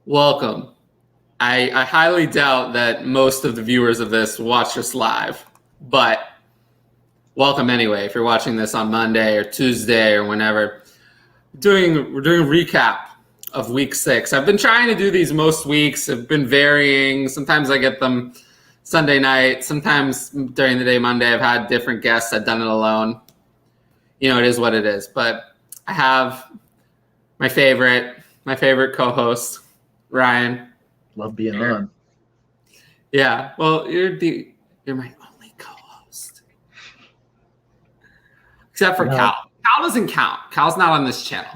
welcome. I highly doubt that most of the viewers of this watch us live, but welcome anyway. If you're watching this on Monday or Tuesday or whenever, we're doing a recap of week 6. I've been trying to do these most weeks. I've been varying. Sometimes I get them Sunday night. Sometimes during the day, Monday, I've had different guests. I've done it alone. It is what it is. But I have my favorite co-host, Ryan. Love being on. Yeah, well, you're my only co-host, except for Cal. Cal doesn't count. Cal's not on this channel.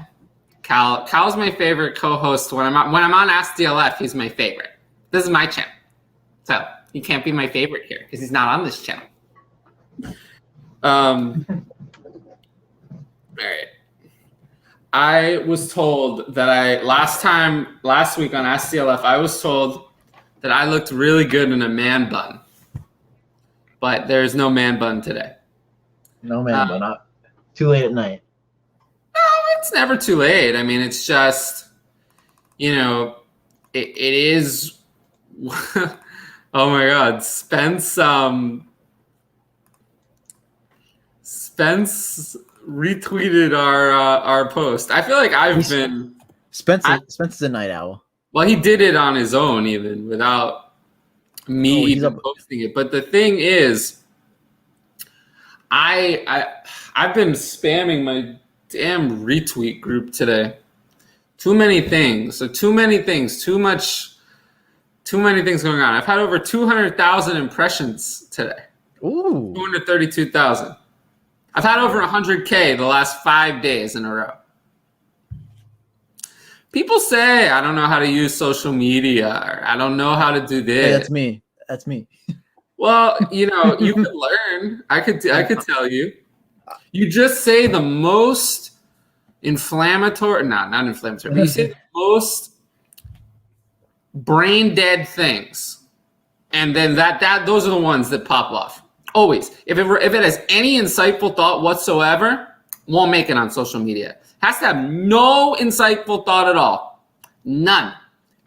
Cal's my favorite co-host when I'm on Ask DLF. He's my favorite. This is my channel, so he can't be my favorite here because he's not on this channel. All right. I was told that last week on Ask DLF, I was told that I looked really good in a man bun. But there's no man bun today. No man bun. Not too late at night. No, it's never too late. I mean, it's just, it is. Oh my God. Spence retweeted our post. I feel like Spence is a night owl. Well, he did it on his own, even without me even posting it. But the thing is, I've been spamming my damn retweet group today. Too many things. Too many things going on. I've had over 200,000 impressions today. Ooh. 232,000. I've had over 100K the last 5 days in a row. People say I don't know how to use social media, or I don't know how to do this. Hey, that's me. Well, you could learn. I could tell you. You just say the most inflammatory, not inflammatory, but you say the most brain dead things, and then those are the ones that pop off. Always. If it has any insightful thought whatsoever, won't make it on social media. Has to have no insightful thought at all. None.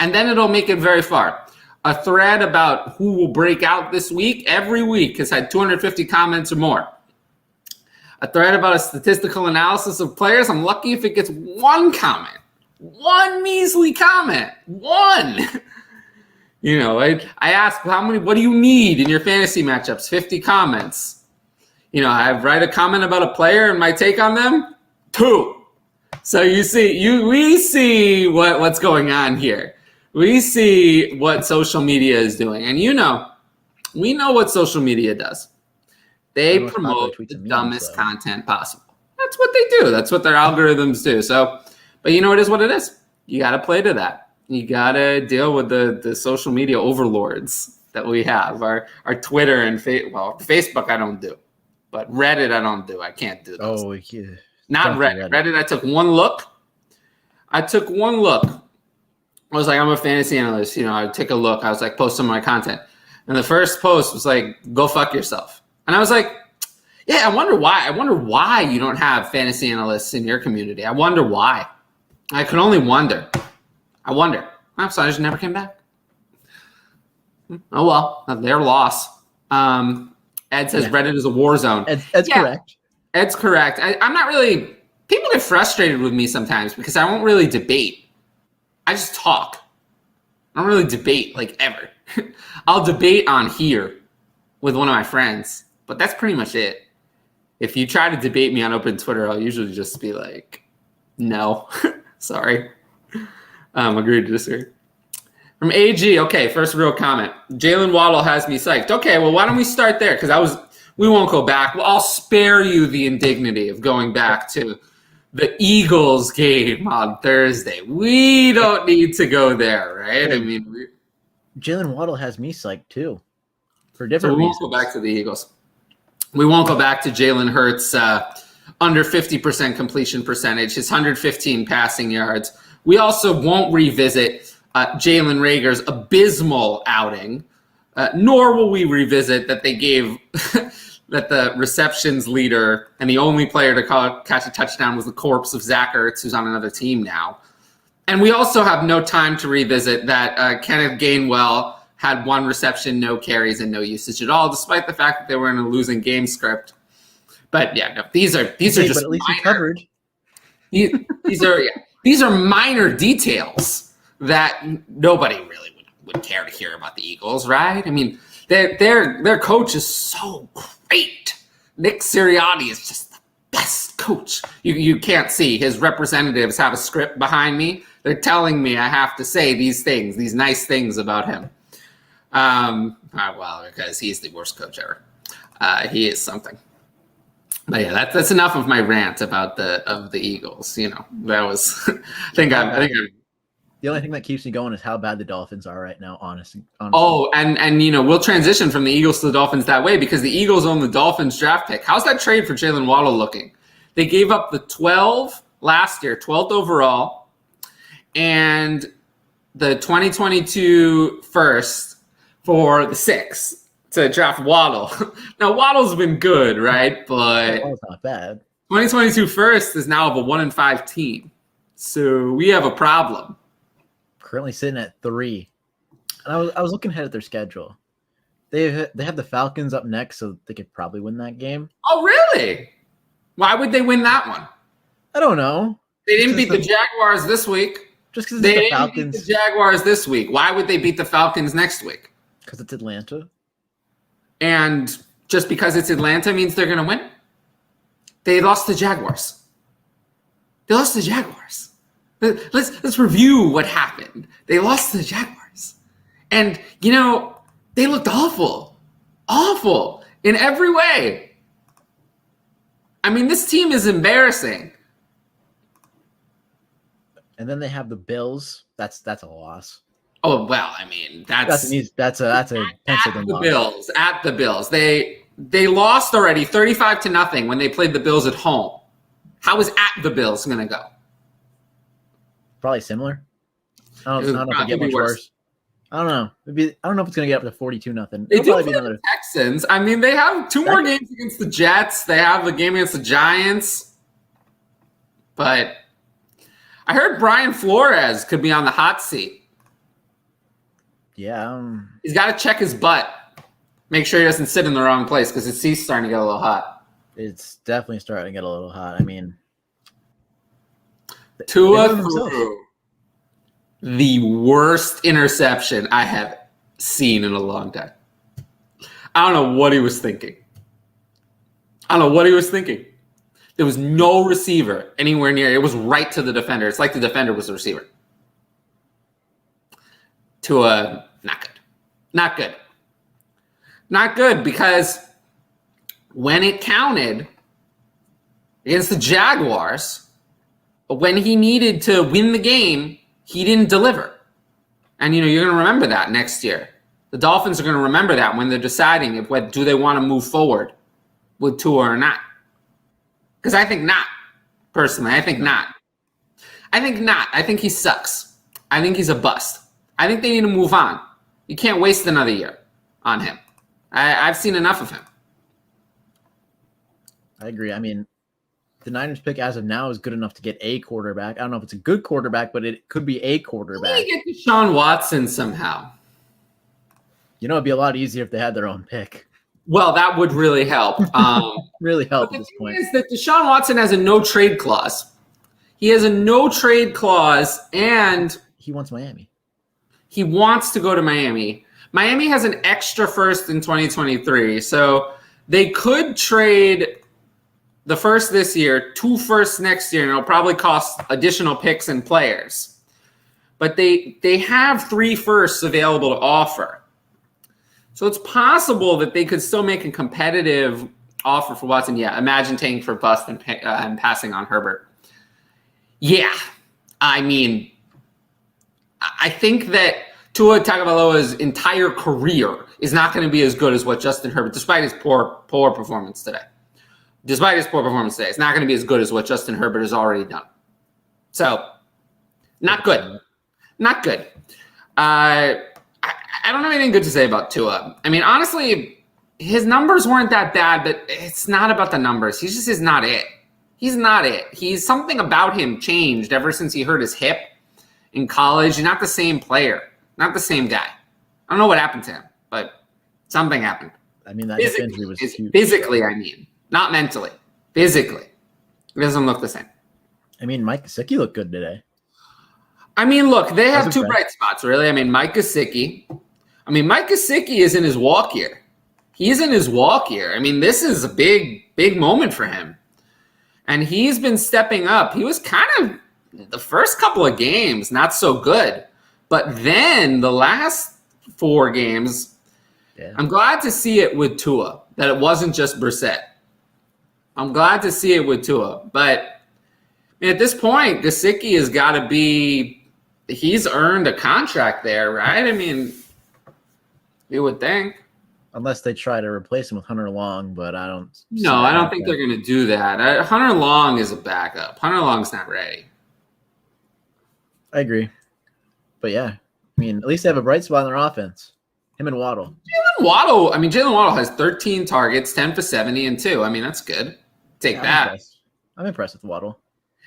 And then it'll make it very far. A thread about who will break out this week, every week, has had 250 comments or more. A thread about a statistical analysis of players, I'm lucky if it gets one comment. One measly comment. One. I ask what do you need in your fantasy matchups? 50 comments. I write a comment about a player and my take on them, 2. So we see what's going on here. We see what social media is doing. And we know what social media does. They promote the dumbest content possible. That's what they do. That's what their algorithms do. So, but it is what it is. You got to play to that. You got to deal with the social media overlords that we have. Our Twitter and Facebook I don't do. But Reddit I don't do. I can't do those. Oh, yeah. Not Reddit. Reddit, I took one look. I was like, I'm a fantasy analyst. I take a look. I was like, post some of my content. And the first post was like, go fuck yourself. And I was like, yeah, I wonder why. I wonder why you don't have fantasy analysts in your community. I wonder why. I could only wonder. I wonder. So I just never came back. Oh, well, their loss. Ed says Reddit is a war zone. Ed's correct. Ed's correct. I'm not really – people get frustrated with me sometimes because I won't really debate. I just talk. I don't really debate, ever. I'll debate on here with one of my friends, but that's pretty much it. If you try to debate me on open Twitter, I'll usually just be like, no, sorry. Agree to disagree. From AG, okay, first real comment. Jalen Waddle has me psyched. Okay, well, why don't we start there? Because we won't go back. Well, I'll spare you the indignity of going back to the Eagles game on Thursday. We don't need to go there, right? I mean, Jalen Waddle has me psyched too, for different reasons. We won't go back to the Eagles. We won't go back to Jalen Hurts' under 50% completion percentage, his 115 passing yards. We also won't revisit Jalen Reagor's abysmal outing, nor will we revisit that they gave that the receptions leader and the only player to catch a touchdown was the corpse of Zach Ertz, who's on another team now. And we also have no time to revisit that Kenneth Gainwell had 1 reception, no carries, and no usage at all, despite the fact that they were in a losing game script. But yeah, no, these are just but at least minor, he covered. These are minor details that nobody really would care to hear about the Eagles, right? I mean, their coach is so great. Nick Sirianni is just the best coach. You can't see. His representatives have a script behind me. They're telling me I have to say these things, these nice things about him. Well, because he's the worst coach ever. He is something. But yeah, that's enough of my rant about the Eagles. You know, that was. I think I'm. The only thing that keeps me going is how bad the Dolphins are right now. Honestly. Oh, and you know, we'll transition from the Eagles to the Dolphins that way because the Eagles own the Dolphins draft pick. How's that trade for Jalen Waddle looking? They gave up the 12 last year, 12th overall, and the 2022 first for the 6th to draft Waddle. Now Waddle's been good, right? But Waddle's not bad. 2022 first is now of a 1-5 team, so we have a problem. Currently sitting at 3. And I was looking ahead at their schedule. They have the Falcons up next, so they could probably win that game. Oh, really? Why would they win that one? I don't know. They didn't beat the Jaguars this week. Just because they the didn't Falcons. beat the Jaguars this week. Why would they beat the Falcons next week? Because it's Atlanta. And just because it's Atlanta means they're going to win? They lost the Jaguars. They lost the Jaguars. Let's review what happened. They lost to the Jaguars. And, you know, they looked awful. Awful in every way. I mean, this team is embarrassing. And then they have the Bills. That's a loss. Oh, well, I mean, that's a penciled-in loss. Bills. At the Bills. They lost already 35-0 when they played the Bills at home. How is at the Bills going to go? Probably similar. I don't know if it get much worse. I don't know. I don't know if it's going to get up to 42-0. They do play the Texans. I mean, they have 2 more games against the Jets. They have the game against the Giants. But I heard Brian Flores could be on the hot seat. Yeah. He's got to check his butt. Make sure he doesn't sit in the wrong place because his seat's starting to get a little hot. It's definitely starting to get a little hot. I mean, Tua threw the worst interception I have seen in a long time. I don't know what he was thinking. There was no receiver anywhere near. It was right to the defender. It's like the defender was the receiver. Tua, not good. Not good. Not good because when it counted against the Jaguars, when he needed to win the game, he didn't deliver. And, you know, you're going to remember that next year. The Dolphins are going to remember that when they're deciding if do they want to move forward with Tua or not. Because I think not, personally. I think not. I think he sucks. I think he's a bust. I think they need to move on. You can't waste another year on him. I've seen enough of him. I agree. I mean, the Niners pick as of now is good enough to get a quarterback. I don't know if it's a good quarterback, but it could be a quarterback. They get Deshaun Watson somehow. You know, it'd be a lot easier if they had their own pick. Well, that would really help. Really help at this point. The thing is that Deshaun Watson has a no-trade clause. He has a no-trade clause, and he wants Miami. He wants to go to Miami. Miami has an extra first in 2023, so they could trade the first this year, 2 firsts next year, and it'll probably cost additional picks and players. But they have 3 firsts available to offer. So it's possible that they could still make a competitive offer for Watson. Yeah, imagine taking for bust and passing on Herbert. Yeah, I mean, I think that Tua Tagovailoa's entire career is not going to be as good as what Justin Herbert, despite his poor performance today. It's not going to be as good as what Justin Herbert has already done. So, not good. Not good. I don't have anything good to say about Tua. I mean, honestly, his numbers weren't that bad, but it's not about the numbers. He just is not it. He's not it. Something about him changed ever since he hurt his hip. in college. He's not the same player, not the same guy. I don't know what happened to him, but something happened. I mean, that hip injury was huge. Physically, I mean, not mentally. Physically, it doesn't look the same. I mean, Mike Gesicki looked good today. I mean, look, they have two bright spots, really. I mean, Mike Gesicki is in his walk year. He's in his walk year. I mean, this is a big moment for him. And he's been stepping up. He was kind of, the first couple of games, not so good. But then the last 4 games, I'm glad to see it with Tua, that it wasn't just Brissett. I'm glad to see it with Tua. But I mean, at this point, Gesicki has got to be, he's earned a contract there, right? I mean, you would think. Unless they try to replace him with Hunter Long, but I don't. No, I don't think they're going to do that. Hunter Long is a backup. Hunter Long's not ready. I agree. But yeah, I mean, at least they have a bright spot in their offense. Him and Waddle. Jalen Waddle has 13 targets, 10 for 70, and 2. I mean, that's good. Take that. I'm impressed with Waddle.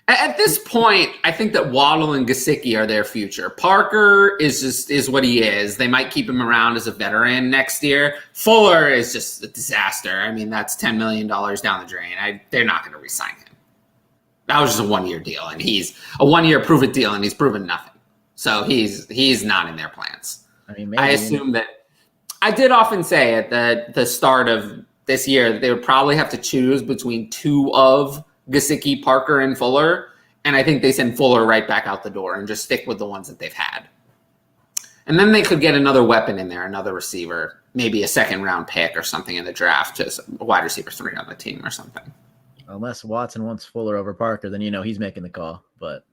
At this point, I think that Waddle and Gesicki are their future. Parker is what he is. They might keep him around as a veteran next year. Fuller is just a disaster. I mean, that's $10 million down the drain. They're not going to re-sign him. That was just a 1-year deal, and he's a 1-year prove-it deal, and he's proven nothing. So he's not in their plans. I mean, maybe, I assume that. I did often say at the start of this year that they would probably have to choose between 2 of Gesicki, Parker, and Fuller, and I think they send Fuller right back out the door and just stick with the ones that they've had. And then they could get another weapon in there, another receiver, maybe a 2nd-round pick or something in the draft, just a wide receiver 3 on the team or something. Unless Watson wants Fuller over Parker, then he's making the call. But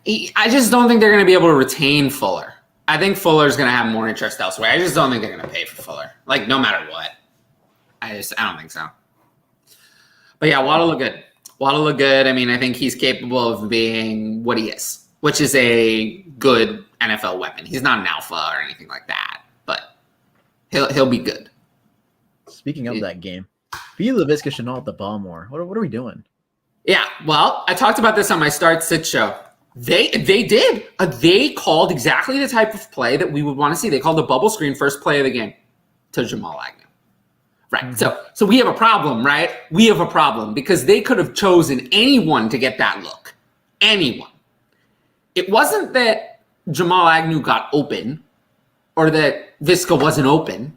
I just don't think they're going to be able to retain Fuller. I think Fuller's going to have more interest elsewhere. I just don't think they're going to pay for Fuller, like no matter what. I don't think so. But yeah, Waddle look good. I mean, I think he's capable of being what he is, which is a good NFL weapon. He's not an alpha or anything like that, but he'll be good. Speaking of that game, be Laviska Shenault the ball more. What are we doing? Yeah, well, I talked about this on my Start Sit show. They did. They called exactly the type of play that we would want to see. They called the bubble screen first play of the game to Jamal Agnew. Right. Mm-hmm. So we have a problem, right? We have a problem because they could have chosen anyone to get that look. Anyone. It wasn't that Jamal Agnew got open or that Viska wasn't open.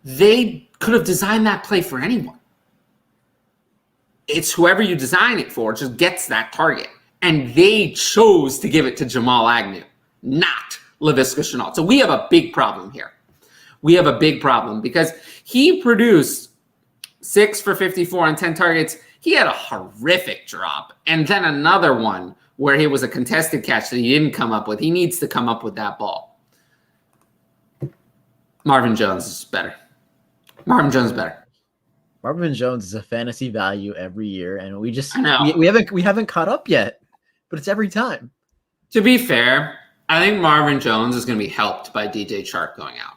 They could have designed that play for anyone. It's whoever you design it for just gets that target. And they chose to give it to Jamal Agnew, not Laviska Shenault. So we have a big problem here. We have a big problem because he produced 6 for 54 on 10 targets. He had a horrific drop. And then another one where he was a contested catch that he didn't come up with. He needs to come up with that ball. Marvin Jones is better. Marvin Jones is better. Marvin Jones is a fantasy value every year, and we haven't caught up yet, but it's every time. To be fair, I think Marvin Jones is going to be helped by DJ Chark going out.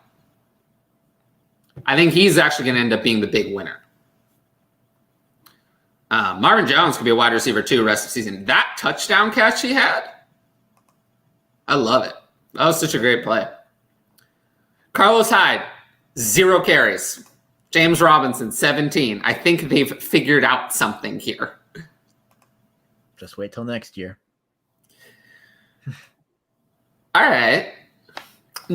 I think he's actually going to end up being the big winner. Marvin Jones could be a wide receiver too the rest of the season. That touchdown catch he had, I love it. That was such a great play. Carlos Hyde, 0 carries. James Robinson, 17. I think they've figured out something here. Just wait till next year. All right.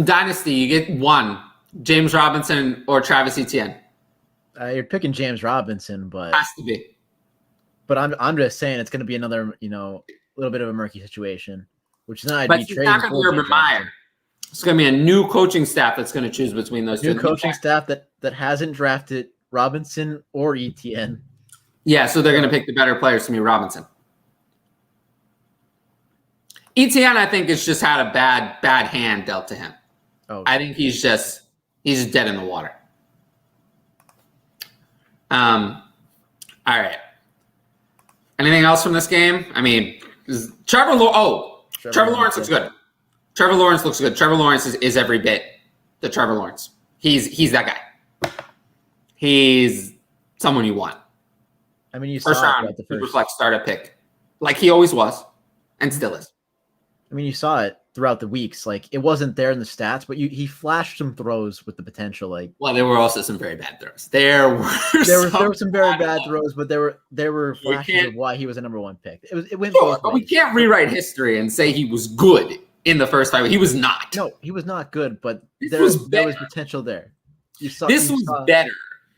Dynasty, you get 1. James Robinson or Travis Etienne. You're picking James Robinson, but has to be. But I'm just saying it's going to be another, little bit of a murky situation, which is not. But it's not going to be Urban Meyer. It's going to be a new coaching staff that's going to choose between those two. New coaching staff that hasn't drafted Robinson or Etienne. Yeah, so they're going to pick the better players to be Robinson. Etienne, I think, has just had a bad hand dealt to him. Oh, I think he's dead in the water. All right. Anything else from this game? I mean, Trevor Lawrence looks good. Trevor Lawrence looks good. Trevor Lawrence is every bit the Trevor Lawrence. He's that guy. He's someone you want. I mean, you first saw round, super flex startup pick, like he always was. and still is. I mean, you saw it throughout the weeks. Like, it wasn't there in the stats, but he flashed some throws with the potential. Like, well, there were also some very bad throws. There were some very bad throws, but there were flashes of why he was a number 1 pick. It went sure, both ways. but we can't rewrite history and say he was good in the first 5. He was not. No, he was not good, but there was potential there. This was better.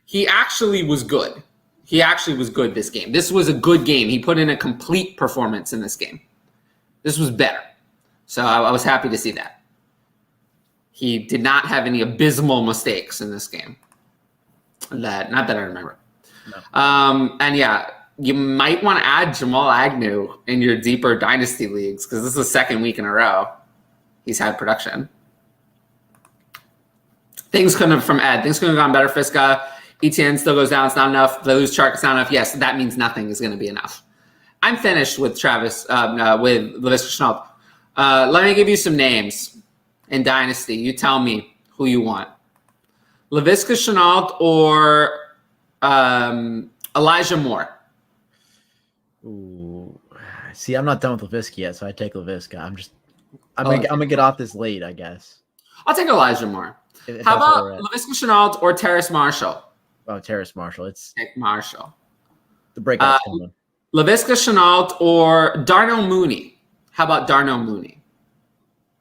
He actually was good. He actually was good this game. This was a good game. He put in a complete performance in this game. This was better. So I was happy to see that. He did not have any abysmal mistakes in this game. Not that I remember. No. And yeah, you might want to add Jamal Agnew in your deeper dynasty leagues because this is the second week in a row he's had production. Things couldn't have gone better. Fiska, ETN still goes down. It's not enough. They lose Chark. It's not enough. Yes, that means nothing is going to be enough. I'm finished with Travis, with Laviska Shenault. Let me give you some names in Dynasty. You tell me who you want. Laviska Shenault or Elijah Moore? Ooh. See, I'm not done with Laviska yet, so I take Laviska. I'm gonna get off this late, I guess. I'll take Elijah Moore. How about Laviska Shenault or Terrace Marshall? Oh, Terrace Marshall. Take Marshall. The breakout coming. Laviska Shenault or Darnell Mooney? How about Darnell Mooney?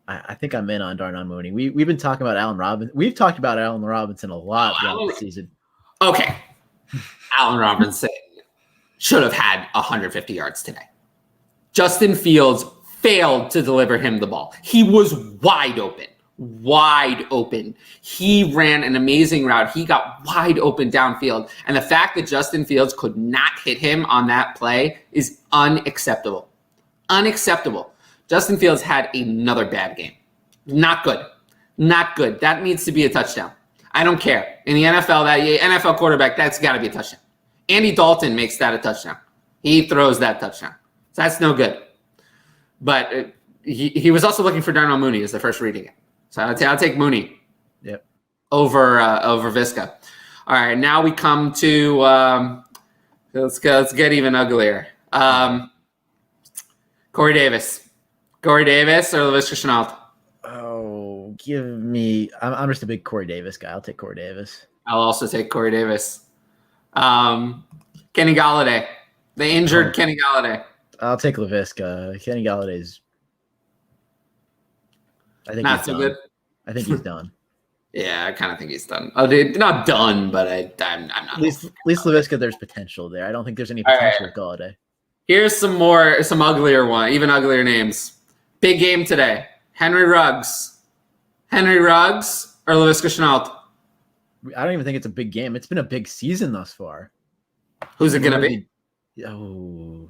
I think I'm in on Darnell Mooney. We've been talking about Allen Robinson. We've talked about Allen Robinson a lot throughout the season. Okay. Allen Robinson should have had 150 yards today. Justin Fields failed to deliver him the ball. He was wide open. He ran an amazing route. He got wide open downfield. And the fact that Justin Fields could not hit him on that play is unacceptable. Unacceptable. Justin Fields had another bad game. Not good. That needs to be a touchdown. I don't care. In the NFL, that NFL quarterback, that's got to be a touchdown. Andy Dalton makes that a touchdown. He throws that touchdown. So that's no good. But he was also looking for Darnell Mooney as the first reading it. So I'll take Mooney. Yep. Over Viska. All right, now we come to let's get even uglier. Corey Davis or Laviska Shenault? Oh, give me. I'm just a big Corey Davis guy. I'll take Corey Davis. I'll also take Corey Davis. Kenny Galladay, the injured Kenny Galladay. I'll take Laviska. Kenny Galladay's. I think not he's so done. good. I think he's done. Yeah, I kind of think he's done. Oh, dude, not done, but I'm not. At least Laviska, there's potential there. I don't think there's any potential with Galladay. Here's some uglier even uglier names. Big game today. Henry Ruggs or Laviska Shenault? I don't even think it's a big game. It's been a big season thus far. Who's it going to be? Oh,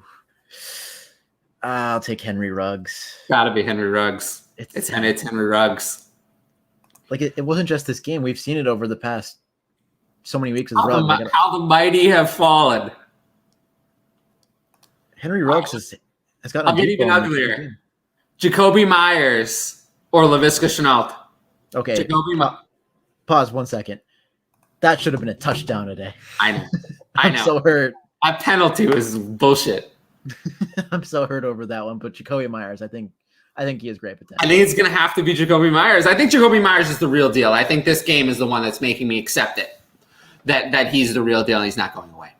I'll take Henry Ruggs. Gotta be Henry Ruggs. It's Henry Ruggs. Like it wasn't just this game. We've seen it over the past so many weeks as well. How the mighty have fallen. Henry Ruggs has gotten. I'll get even uglier. Jacoby Myers or Laviska Shenault? Okay. Pause 1 second. That should have been a touchdown today. I know. I'm so hurt. A penalty was bullshit. I'm so hurt over that one. But Jacoby Myers, I think he has great potential. I think it's going to have to be Jacoby Myers. I think Jacoby Myers is the real deal. I think this game is the one that's making me accept it. That he's the real deal and he's not going away.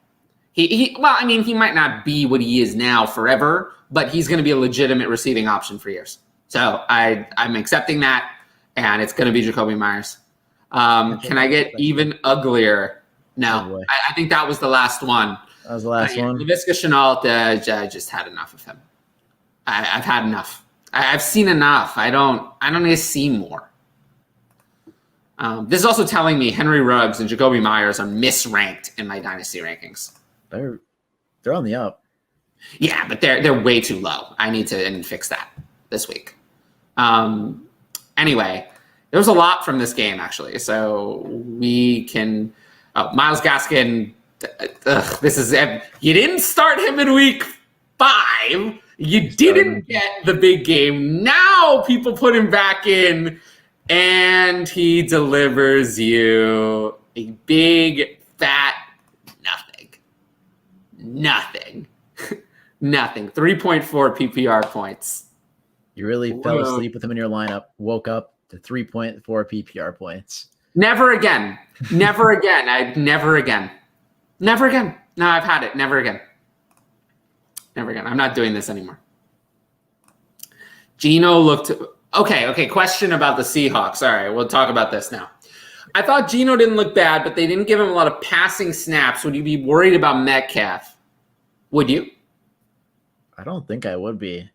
He might not be what he is now forever, but he's going to be a legitimate receiving option for years. So I'm accepting that, and it's going to be Jacoby Myers. Can I get even uglier? No. I think that was the last one. That was the last one. Laviska Shenault, I just had enough of him. I've had enough. I've seen enough. I don't need to see more. This is also telling me Henry Ruggs and Jacoby Myers are misranked in my dynasty rankings. They're on the up. Yeah, but they're way too low. I need to fix that this week. Anyway, there was a lot from this game actually, so we can. Myles Gaskin. This is you didn't start him in week 5. You didn't get the big game. Now people put him back in, and he delivers you a big fat nothing. Nothing. 3.4 PPR points. You really fell asleep with him in your lineup, woke up to 3.4 PPR points. Never again. Never again. Never again. Never again. No, I've had it. Never again. Never again. I'm not doing this anymore. Geno looked... Okay, question about the Seahawks. All right, we'll talk about this now. I thought Geno didn't look bad, but they didn't give him a lot of passing snaps. Would you be worried about Metcalf? Would you? I don't think I would be.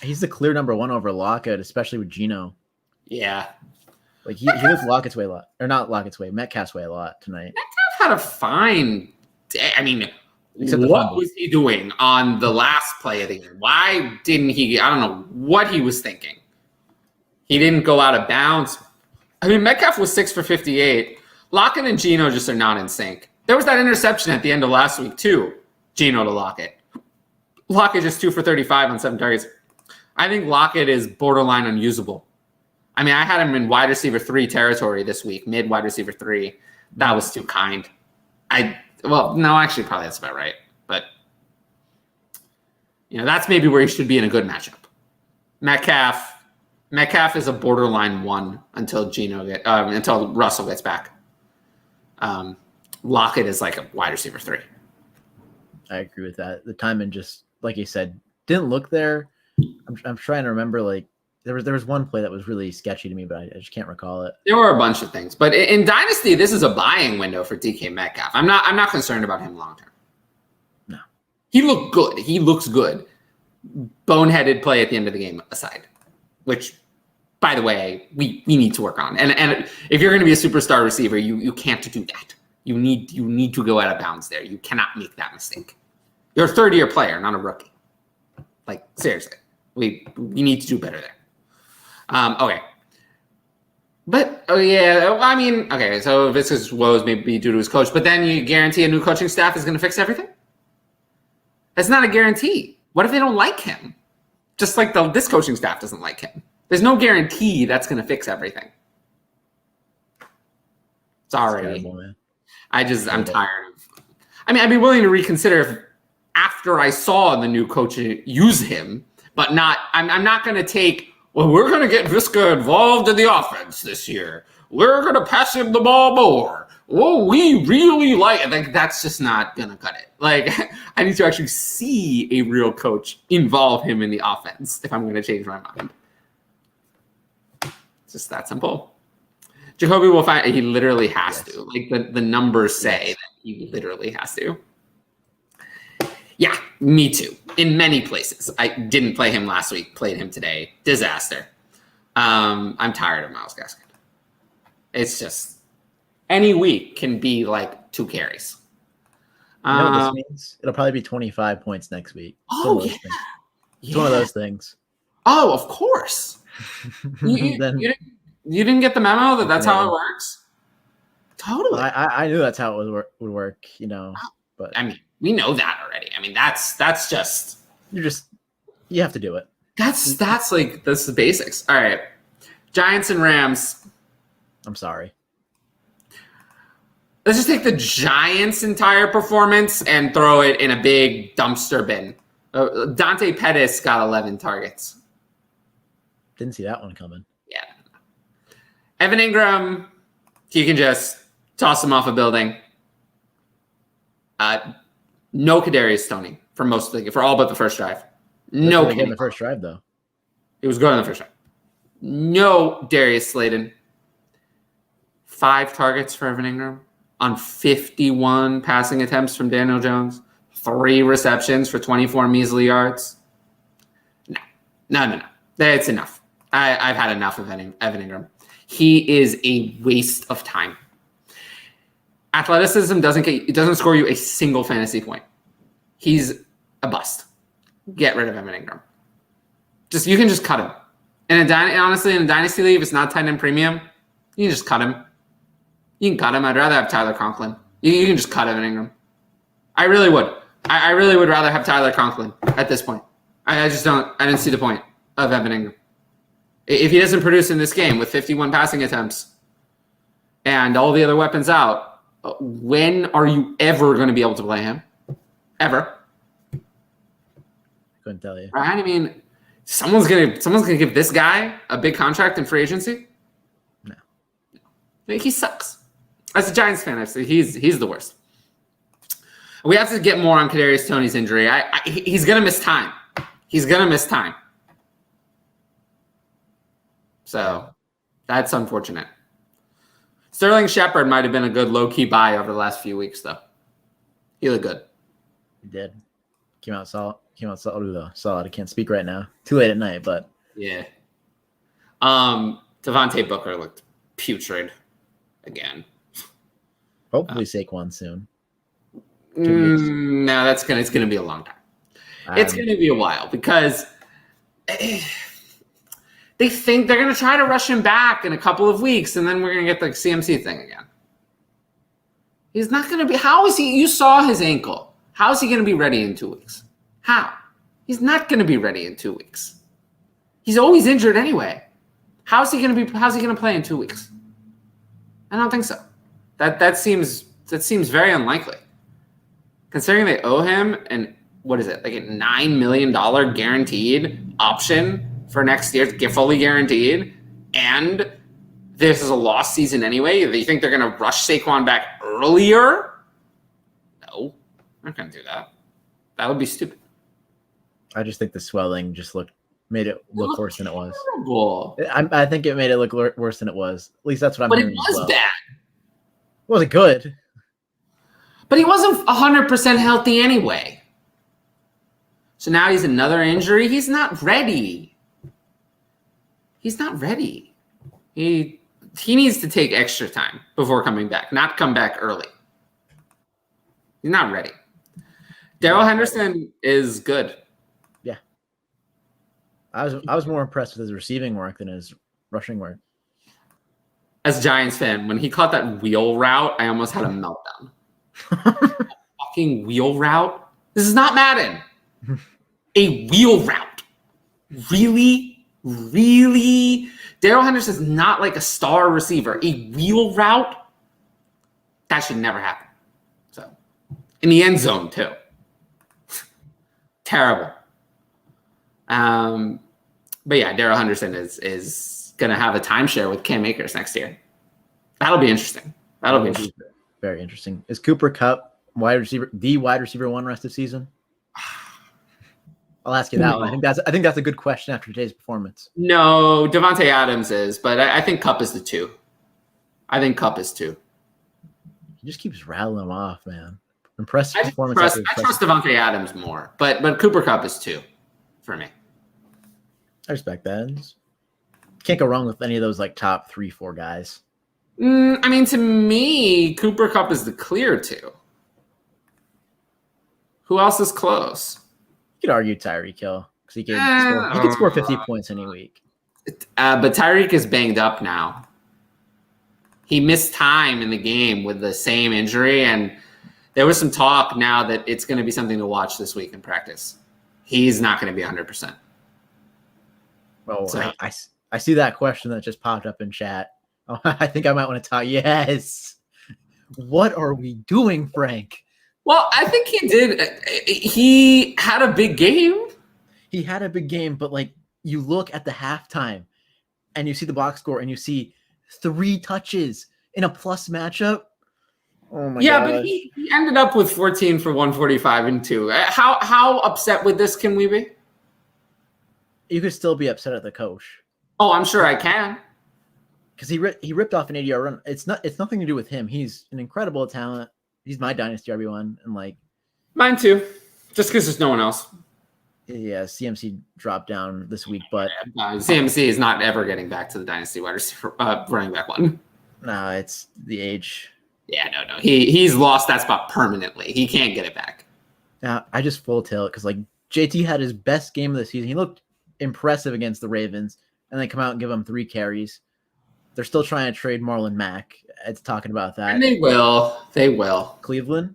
He's the clear number one over Lockett, especially with Geno. Yeah. Like he was Lockett's way a lot. Or not Lockett's way, Metcalf's way a lot tonight. Metcalf had a fine day. I mean... What was he doing on the last play of the game? Why didn't he? I don't know what he was thinking. He didn't go out of bounds. I mean, Metcalf was 6 for 58. Lockett and Geno just are not in sync. There was that interception at the end of last week, too. Geno to Lockett. Lockett just 2 for 35 on 7 targets. I think Lockett is borderline unusable. I mean, I had him in wide receiver 3 territory this week, mid wide receiver 3. That was too kind. Well, no, actually, probably that's about right. But, that's maybe where he should be in a good matchup. Metcalf is a borderline 1 until until Russell gets back. Lockett is like a wide receiver 3. I agree with that. The timing just, like you said, didn't look there. I'm trying to remember, like, there was one play that was really sketchy to me, but I just can't recall it. There were a bunch of things, but in Dynasty, this is a buying window for DK Metcalf. I'm not concerned about him long term. No, he looked good. He looks good. Boneheaded play at the end of the game aside, which, by the way, we need to work on. And if you're going to be a superstar receiver, you can't do that. You need to go out of bounds there. You cannot make that mistake. You're a third-year player, not a rookie. Like, seriously, we need to do better there. Okay. But, I mean, okay, so Visca's woes may be due to his coach, but then you guarantee a new coaching staff is going to fix everything? That's not a guarantee. What if they don't like him? Just like this coaching staff doesn't like him. There's no guarantee that's going to fix everything. Sorry. Terrible, man. I'm tired of... I mean, I'd be willing to reconsider if after I saw the new coach use him, but I'm not going to take... Well, we're going to get Visca involved in the offense this year. We're going to pass him the ball more. Oh, we really like it. Like, that's just not going to cut it. Like, I need to actually see a real coach involve him in the offense if I'm going to change my mind. It's just that simple. Jacoby will find he literally has to. Like, the numbers say that he literally has to. Yeah, me too. In many places. I didn't play him last week, played him today. Disaster. I'm tired of Myles Gaskin. It's just, any week can be like 2 carries. You know what this means? It'll probably be 25 points next week. It's one of those things. Oh, of course. You didn't get the memo that's how it works? Totally. I knew that's how it would work, but I mean, we know that already. I mean, that's just you have to do it. That's the basics. All right. Giants and Rams. I'm sorry. Let's just take the Giants' entire performance and throw it in a big dumpster bin. Dante Pettis got 11 targets. Didn't see that one coming. Yeah. Evan Ingram, you can just toss him off a building. No Kadarius Stoney for all but the first drive. No, in the first drive though. It was good on the first drive. No Darius Slayton. 5 targets for Evan Ingram on 51 passing attempts from Daniel Jones. 3 receptions for 24 measly yards. No. That's enough. I've had enough of Evan Ingram. He is a waste of time. Athleticism doesn't score you a single fantasy point. He's a bust. Get rid of Evan Ingram. You can just cut him. And honestly, in a Dynasty League, if it's not tight end premium, you can just cut him. You can cut him. I'd rather have Tyler Conklin. You can just cut Evan Ingram. I really would. I really would rather have Tyler Conklin at this point. I didn't see the point of Evan Ingram. If he doesn't produce in this game with 51 passing attempts and all the other weapons out, when are you ever going to be able to play him? Ever. Couldn't tell you. Right? I mean, someone's gonna give this guy a big contract in free agency. No. He sucks. As a Giants fan, I say he's the worst. We have to get more on Kadarius Toney's injury. He's gonna miss time. He's gonna miss time. So that's unfortunate. Sterling Shepard might have been a good low-key buy over the last few weeks, though. He looked good. He did. Came out solid. Solid. I can't speak right now. Too late at night, but yeah. Devontae Booker looked putrid again. Hopefully Saquon soon. No, it's gonna be a long time. It's gonna be a while because they think they're gonna try to rush him back in a couple of weeks, and then we're gonna get the CMC thing again. He's not gonna be. How is he? You saw his ankle. How is he gonna be ready in 2 weeks? How? He's not gonna be ready in 2 weeks. He's always injured anyway. How's he gonna play in 2 weeks? I don't think so. That seems very unlikely. Considering they owe him what is it, like a $9 million guaranteed option for next year, get fully guaranteed, and this is a lost season anyway. Do you think they're going to rush Saquon back earlier? No, they're not going to do that. That would be stupid. I just think the swelling just made it look worse than it was. Horrible. I think it made it look worse than it was. At least that's what I'm But hearing. it was bad. It wasn't good. But he wasn't 100% healthy anyway. So now he's another injury. He's not ready. He's not ready. He needs to take extra time before coming back, not come back early. He's not ready. Darrell Henderson is good. Yeah. I was more impressed with his receiving work than his rushing work. As a Giants fan, when he caught that wheel route, I almost had a meltdown. Fucking wheel route. This is not Madden. A wheel route. Really? Darrell Henderson is not like a star receiver. A wheel route? That should never happen. So, in the end zone, too. Terrible. But yeah, Darrell Henderson is going to have a timeshare with Cam Akers next year. That'll be interesting. Very interesting. Is Cooper Kupp the wide receiver one rest of season? I'll ask you that one. I think that's a good question after today's performance. No, Devontae Adams is, but I think Kupp is the 2. I think Kupp is 2. He just keeps rattling them off, man. Impressive performance. I trust Devontae Adams more, but Cooper Kupp is 2 for me. I respect that. Can't go wrong with any of those like top 3-4 guys. I mean, to me, Cooper Kupp is the clear 2. Who else is close? You could argue Tyreek Hill because he could score 50 points any week. But Tyreek is banged up now. He missed time in the game with the same injury, and there was some talk now that it's going to be something to watch this week in practice. He's not going to be 100%. Well, so, I see that question that just popped up in chat. Oh, I think I might want to talk. Yes. What are we doing, Frank? Well, I think he did. He had a big game. He had a big game, but like you look at the halftime and you see the box score and you see 3 touches in a plus matchup. Oh my god. Yeah, but he ended up with 14 for 145 and 2. How upset with this can we be? You could still be upset at the coach. Oh, I'm sure I can. Because he ripped off an 80-yard run. It's nothing to do with him. He's an incredible talent. He's my Dynasty RB1, and like mine too. Just because there's no one else. Yeah, CMC dropped down this week, but CMC is not ever getting back to the Dynasty wide receiver running back one. No, it's the age. Yeah, no. He's lost that spot permanently. He can't get it back. Now I just full tail it because like JT had his best game of the season. He looked impressive against the Ravens, and they come out and give him 3 carries. They're still trying to trade Marlon Mack. It's talking about that. And they will. Cleveland?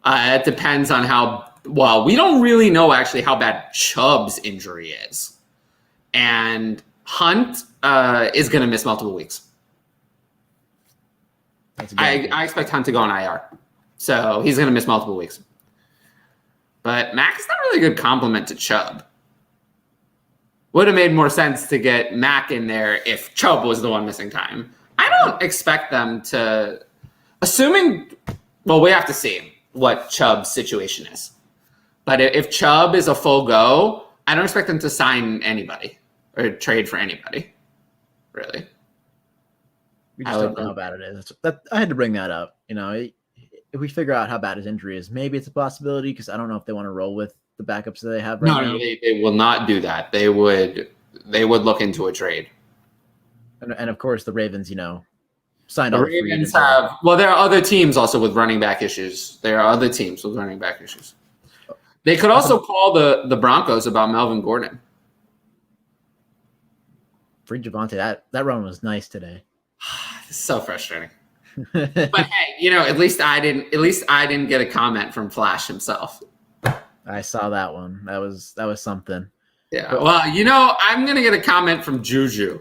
It depends on how well. We don't really know actually how bad Chubb's injury is. And Hunt is going to miss multiple weeks. I expect Hunt to go on IR. So he's going to miss multiple weeks. But Mac is not really a good compliment to Chubb. Would have made more sense to get Mac in there if Chubb was the one missing time. I don't expect them to, assuming, well, we have to see what Chubb's situation is. But if Chubb is a full go, I don't expect them to sign anybody or trade for anybody, really. We just don't know how bad it is. I had to bring that up. If we figure out how bad his injury is, maybe it's a possibility because I don't know if they want to roll with the backups that they have right now. No, they will not do that. They would look into a trade. And of course, the Ravens, signed the all Ravens have. Well, there are other teams also with running back issues. There are other teams with running back issues. They could also call the Broncos about Melvin Gordon. Free Javonte, that run was nice today. It's so frustrating. But hey, at least I didn't get a comment from Flash himself. I saw that one. That was something. Yeah. Well, I'm gonna get a comment from Juju.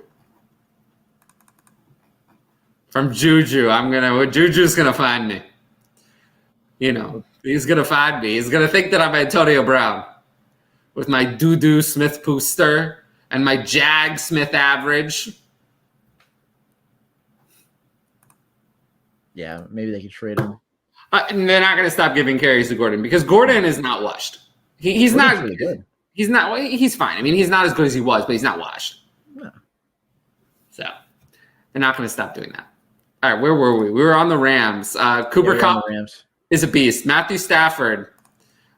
Juju's gonna find me. He's gonna find me. He's gonna think that I'm Antonio Brown with my doo-doo Smith Pooster and my Jag Smith average. Yeah, maybe they could trade him. And they're not going to stop giving carries to Gordon because Gordon is not washed. He's not really good. He's not. Well, he's fine. I mean, he's not as good as he was, but he's not washed. No. So they're not going to stop doing that. All right, where were we? We were on the Rams. Cooper Kupp is a beast. Matthew Stafford.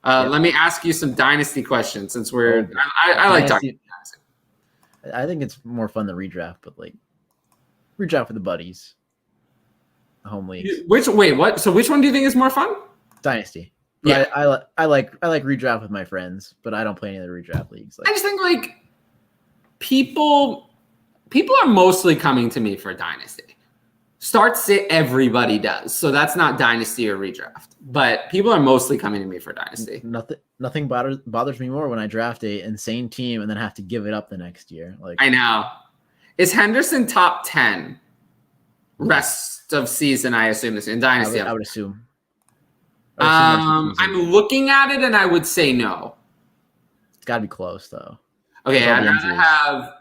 Let me ask you some dynasty questions since we're. I like talking. I think it's more fun than redraft, but redraft with the buddies. Home leagues. What? So which one do you think is more fun? Dynasty. But yeah, I like redraft with my friends, but I don't play any of the redraft leagues. I just think people are mostly coming to me for Dynasty. Start sit everybody does, so that's not Dynasty or redraft. But people are mostly coming to me for Dynasty. Nothing bothers me more when I draft a insane team and then have to give it up the next year. I know. Is Henderson top 10? Rest of season, I assume this in Dynasty. I would assume. I'm looking at it, and I would say no. It's got to be close, though. Okay, I'd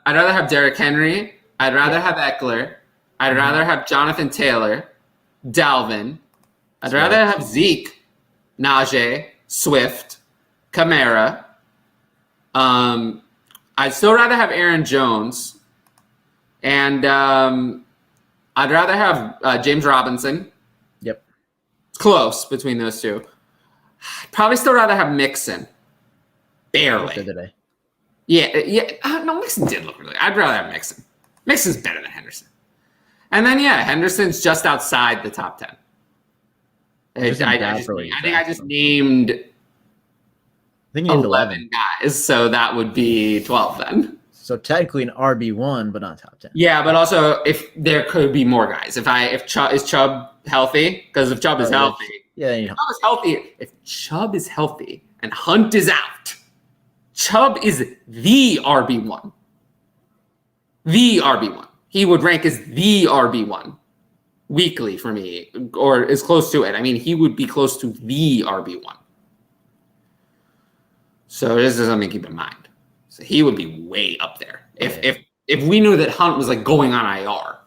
rather have Derrick Henry. I'd rather have Eckler. I'd rather have Jonathan Taylor, Dalvin. I'd rather have Zeke, Najee, Swift, Kamara. I'd still rather have Aaron Jones, and I'd rather have James Robinson. Yep. It's close between those two. I'd probably still rather have Mixon. Barely. Today. Yeah. No, Mixon did look really good. I'd rather have Mixon. Mixon's better than Henderson. And then, Henderson's just outside the top 10. I think I just named 11 guys, so that would be 12 then. So technically an RB1, but not top 10. Yeah, but also if there could be more guys. If Chubb healthy? Because if Chubb is healthy, if Chubb is healthy and Hunt is out, Chubb is the RB1. The RB1. He would rank as the RB1 weekly for me, or as close to it. I mean, he would be close to the RB1. So this is something to keep in mind. So he would be way up there. If we knew that Hunt was going on IR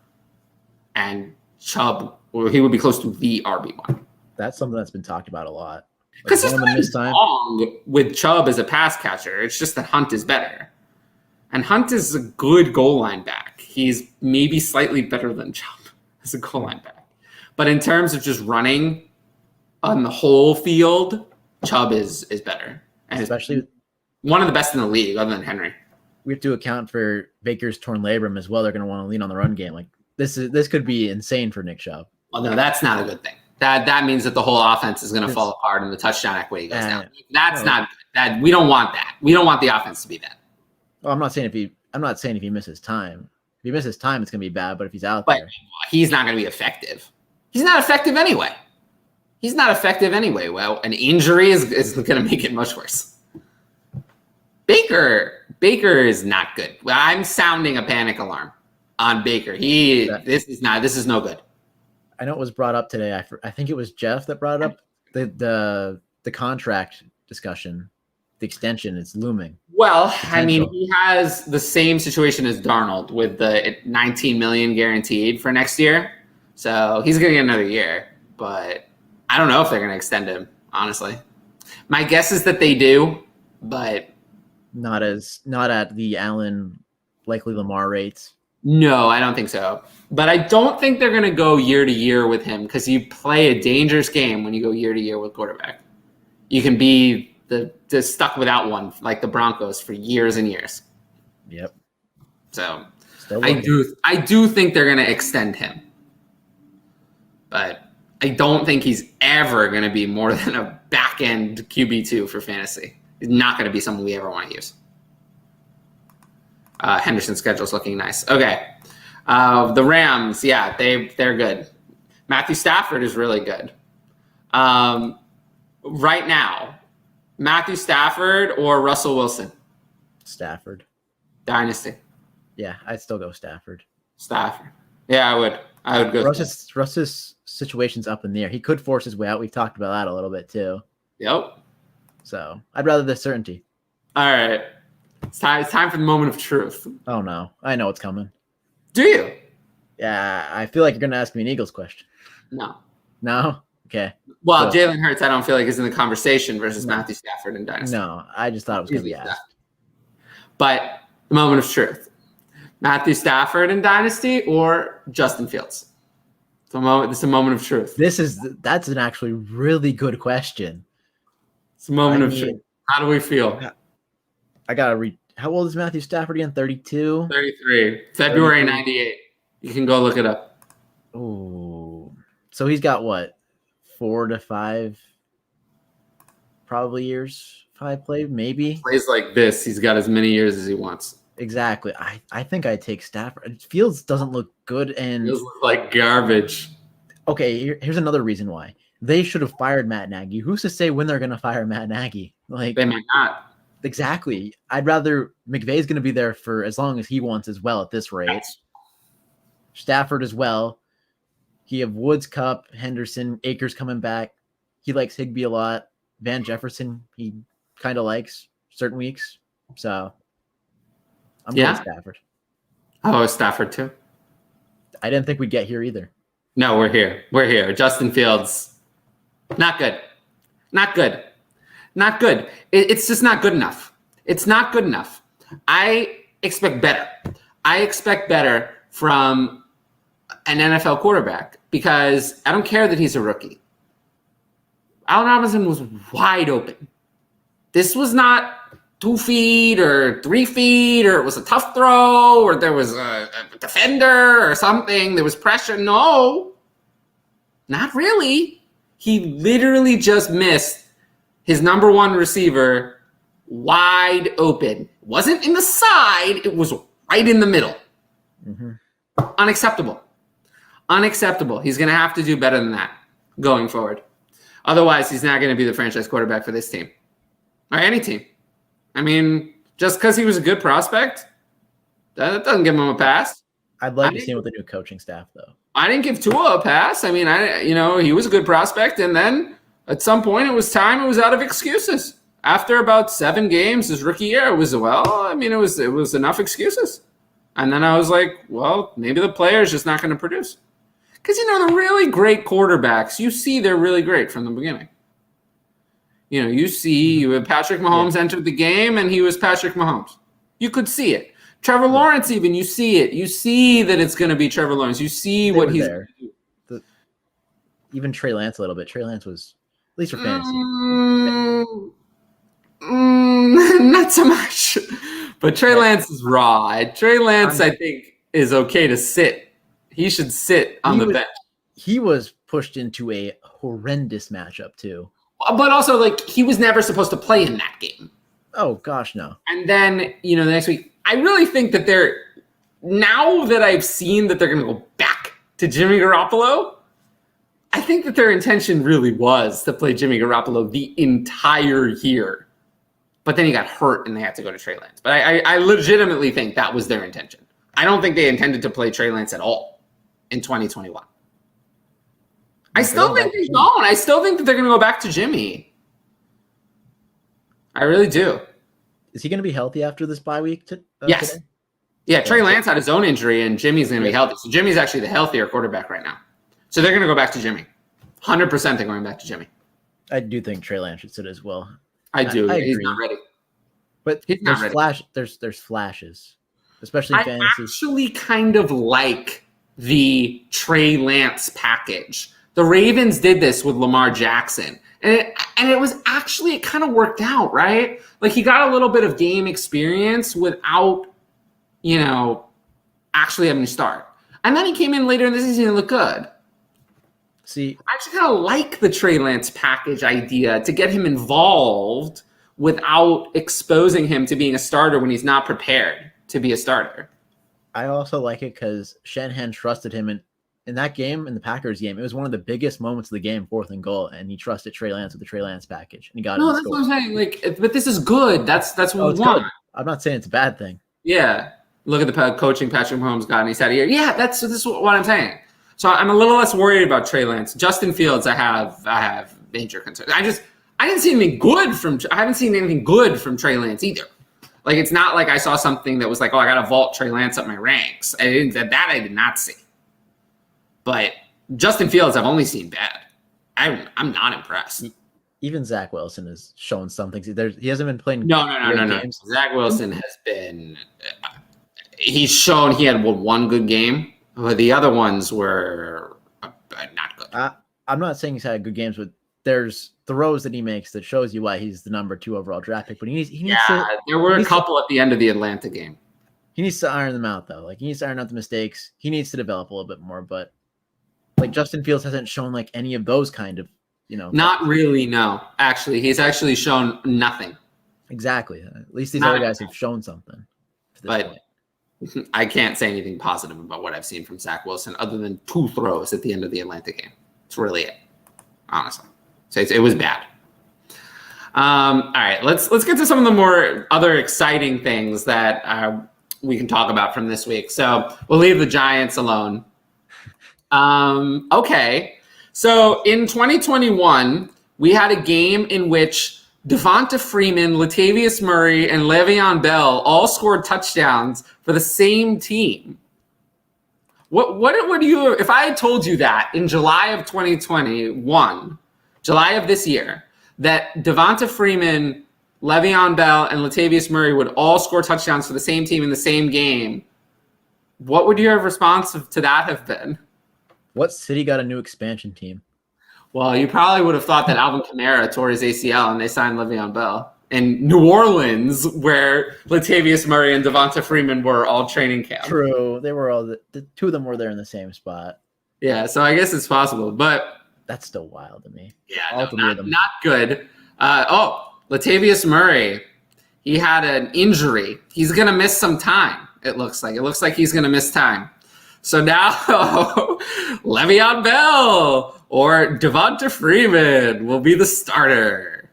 and Chubb, he would be close to the RB1. That's something that's been talked about a lot. Because there's nothing wrong with Chubb as a pass catcher. It's just that Hunt is better. And Hunt is a good goal line back. He's maybe slightly better than Chubb as a goal line back. But in terms of just running on the whole field, Chubb is better. And especially one of the best in the league, other than Henry. We have to account for Baker's torn labrum as well. They're going to want to lean on the run game. This could be insane for Nick Chubb. Well, no, that's not a good thing. That means that the whole offense is going to fall apart and the touchdown equity goes down. That's not good. That we don't want that. We don't want the offense to be that. Well, I'm not saying if he misses time. If he misses time, it's going to be bad. But if he's out there, he's not going to be effective. He's not effective anyway. Well, an injury is going to make it much worse. Baker is not good. Well, I'm sounding a panic alarm on Baker. This is no good. I know it was brought up today. I think it was Jeff that brought it up. The contract discussion. The extension is looming. Well, I mean, Potential. he has the same situation as Darnold with the 19 million guaranteed for next year. So he's going to get another year, but I don't know if they're going to extend him, honestly. My guess is that they do, but Not at the Allen, likely Lamar rates. no, I don't think so. But I don't think they're going to go year to year with him because you play a dangerous game when you go year to year with quarterback. You can be the stuck without one like the Broncos for years and years. Yep. So Still I looking. do think they're going to extend him, but I don't think he's ever going to be more than a back end QB2 for fantasy. He's not going to be someone we ever want to use. Henderson's schedule's looking nice. Okay, the Rams, yeah, they're good. Matthew Stafford is really good. Right now, Matthew Stafford or Russell Wilson? Stafford. Dynasty. Yeah, I'd still go Stafford. Stafford. Yeah, I would go. Russ's situation's up in the air. He could force his way out. We've talked about that a little bit too. Yep. So I'd rather the certainty. All right. It's time for the moment of truth. Oh no, I know what's coming. Do you? Yeah, I feel like you're gonna ask me an Eagles question. No. No? Okay. Well, Cool. Jalen Hurts, I don't feel like is in the conversation versus Matthew Stafford and Dynasty. No, I just thought it was gonna be asked. But the moment of truth: Matthew Stafford and Dynasty or Justin Fields? It's a moment of truth. That's an actually really good question. It's a moment of truth. How do we feel? I gotta read. How old is Matthew Stafford again? 32? 33. February 33. 98. You can go look it up. Oh, so he's got what, 4 to 5 probably years, 5 play, maybe. Plays like this, he's got as many years as he wants. Exactly. I think I'd take Stafford. Fields doesn't look good, and Feels like garbage. okay, here's another reason why they should have fired Matt Nagy. Who's to say when they're going to fire Matt Nagy? Like, They might not. exactly. I'd rather McVay's going to be there for as long as he wants as well at this rate. Stafford as well. You have Woods, Cup, Henderson, Akers coming back. He likes Higbee a lot. Van Jefferson, he kind of likes certain weeks. So I'm going Stafford. Oh, Stafford too? I didn't think we'd get here either. No, we're here. We're here. Justin Fields, not good. Not good. Not good. It's just not good enough. It's not good enough. I expect better. I expect better from an NFL quarterback because I don't care that he's a rookie. Allen Robinson was wide open. This was not 2 feet or 3 feet, or it was a tough throw, or there was a defender or something. There was pressure. No, not really. He literally just missed his number one receiver wide open. It wasn't in the side. It was right in the middle. Mm-hmm. Unacceptable. Unacceptable. He's going to have to do better than that going forward. Otherwise, he's not going to be the franchise quarterback for this team or any team. I mean, just because he was a good prospect, that doesn't give him a pass. I'd like to see him with the new coaching staff, though. I didn't give Tua a pass. I mean, he was a good prospect, and then at some point, it was out of excuses. After about 7 games his rookie year, it was enough excuses. And then I was like, well, maybe the player's just not going to produce. Because, the really great quarterbacks, you see they're really great from the beginning. You had Patrick Mahomes entered the game, and he was Patrick Mahomes. You could see it. Trevor Lawrence, even, you see it. You see that it's going to be Trevor Lawrence. You see what he's going to do. Even Trey Lance a little bit. Trey Lance was, at least for fantasy. Not so much. But Trey Lance is raw. Trey Lance, I think, is okay to sit. He should sit on the bench. He was pushed into a horrendous matchup, too. But also, he was never supposed to play in that game. Oh, gosh, no. And then, the next week, I really think that now that I've seen that they're going to go back to Jimmy Garoppolo, I think that their intention really was to play Jimmy Garoppolo the entire year. But then he got hurt and they had to go to Trey Lance. But I legitimately think that was their intention. I don't think they intended to play Trey Lance at all in 2021. I still think they don't. I still think that they're going to go back to Jimmy. I really do. Is he going to be healthy after this bye week? Yes. Today? Yeah, Trey Lance had his own injury, and Jimmy's going to be healthy. So Jimmy's actually the healthier quarterback right now. So they're going to go back to Jimmy. 100% they're going back to Jimmy. I do think Trey Lance should sit as well. I do. I He's agree. not ready. But He's not ready. There's flashes, especially in fantasy. I actually kind of like the Trey Lance package. The Ravens did this with Lamar Jackson. And it kind of worked out, right? Like he got a little bit of game experience without, actually having to start. And then he came in later in the season and looked good. See, I actually kind of like the Trey Lance package idea to get him involved without exposing him to being a starter when he's not prepared to be a starter. I also like it because Shanahan trusted him in that game, in the Packers game. It was one of the biggest moments of the game, 4th and goal, and he trusted Trey Lance with the Trey Lance package, and he got it. No, that's what I'm saying. But this is good. That's what we want. Good. I'm not saying it's a bad thing. Yeah, look at the coaching Patrick Mahomes got, and he's had a year. Yeah, this is what I'm saying. So I'm a little less worried about Trey Lance. Justin Fields, I have major concerns. I didn't see anything good I haven't seen anything good from Trey Lance either. Like it's not like I saw something that was like, oh, I got to vault Trey Lance up my ranks. I did not see. But Justin Fields, I've only seen bad. I'm not impressed. Even Zach Wilson has shown something. He hasn't been playing. No. Games. Zach Wilson has been. He's shown he had one good game, but the other ones were not good. I'm not saying he's had good games, but there's throws that he makes that shows you why he's the number 2 overall draft pick. But he needs there were a couple at the end of the Atlanta game. He needs to iron them out, though. Like he needs to iron out the mistakes. He needs to develop a little bit more, but. Like Justin Fields hasn't shown like any of those kind of, Not really, no. Actually, he's actually shown nothing. Exactly. At least these other guys have shown something. But I can't say anything positive about what I've seen from Zach Wilson other than 2 throws at the end of the Atlanta game. It's really it, honestly. So it was bad. All right, let's get to some of the more other exciting things that we can talk about from this week. So we'll leave the Giants alone. Okay. So in 2021, we had a game in which Devonta Freeman, Latavius Murray, and Le'Veon Bell all scored touchdowns for the same team. What do you, if I had told you that in July of 2021, July of this year, that Devonta Freeman, Le'Veon Bell, and Latavius Murray would all score touchdowns for the same team in the same game, what would your response to that have been? What city got a new expansion team? Well, you probably would have thought that Alvin Kamara tore his ACL and they signed Le'Veon Bell. In New Orleans, where Latavius Murray and Devonta Freeman were all training camp. True. They were all the 2 of them were there in the same spot. Yeah, so I guess it's possible, but that's still wild to me. Yeah, not good. Latavius Murray, he had an injury. He's going to miss some time, it looks like. It looks like he's going to miss time. So now Le'Veon Bell or Devonta Freeman will be the starter.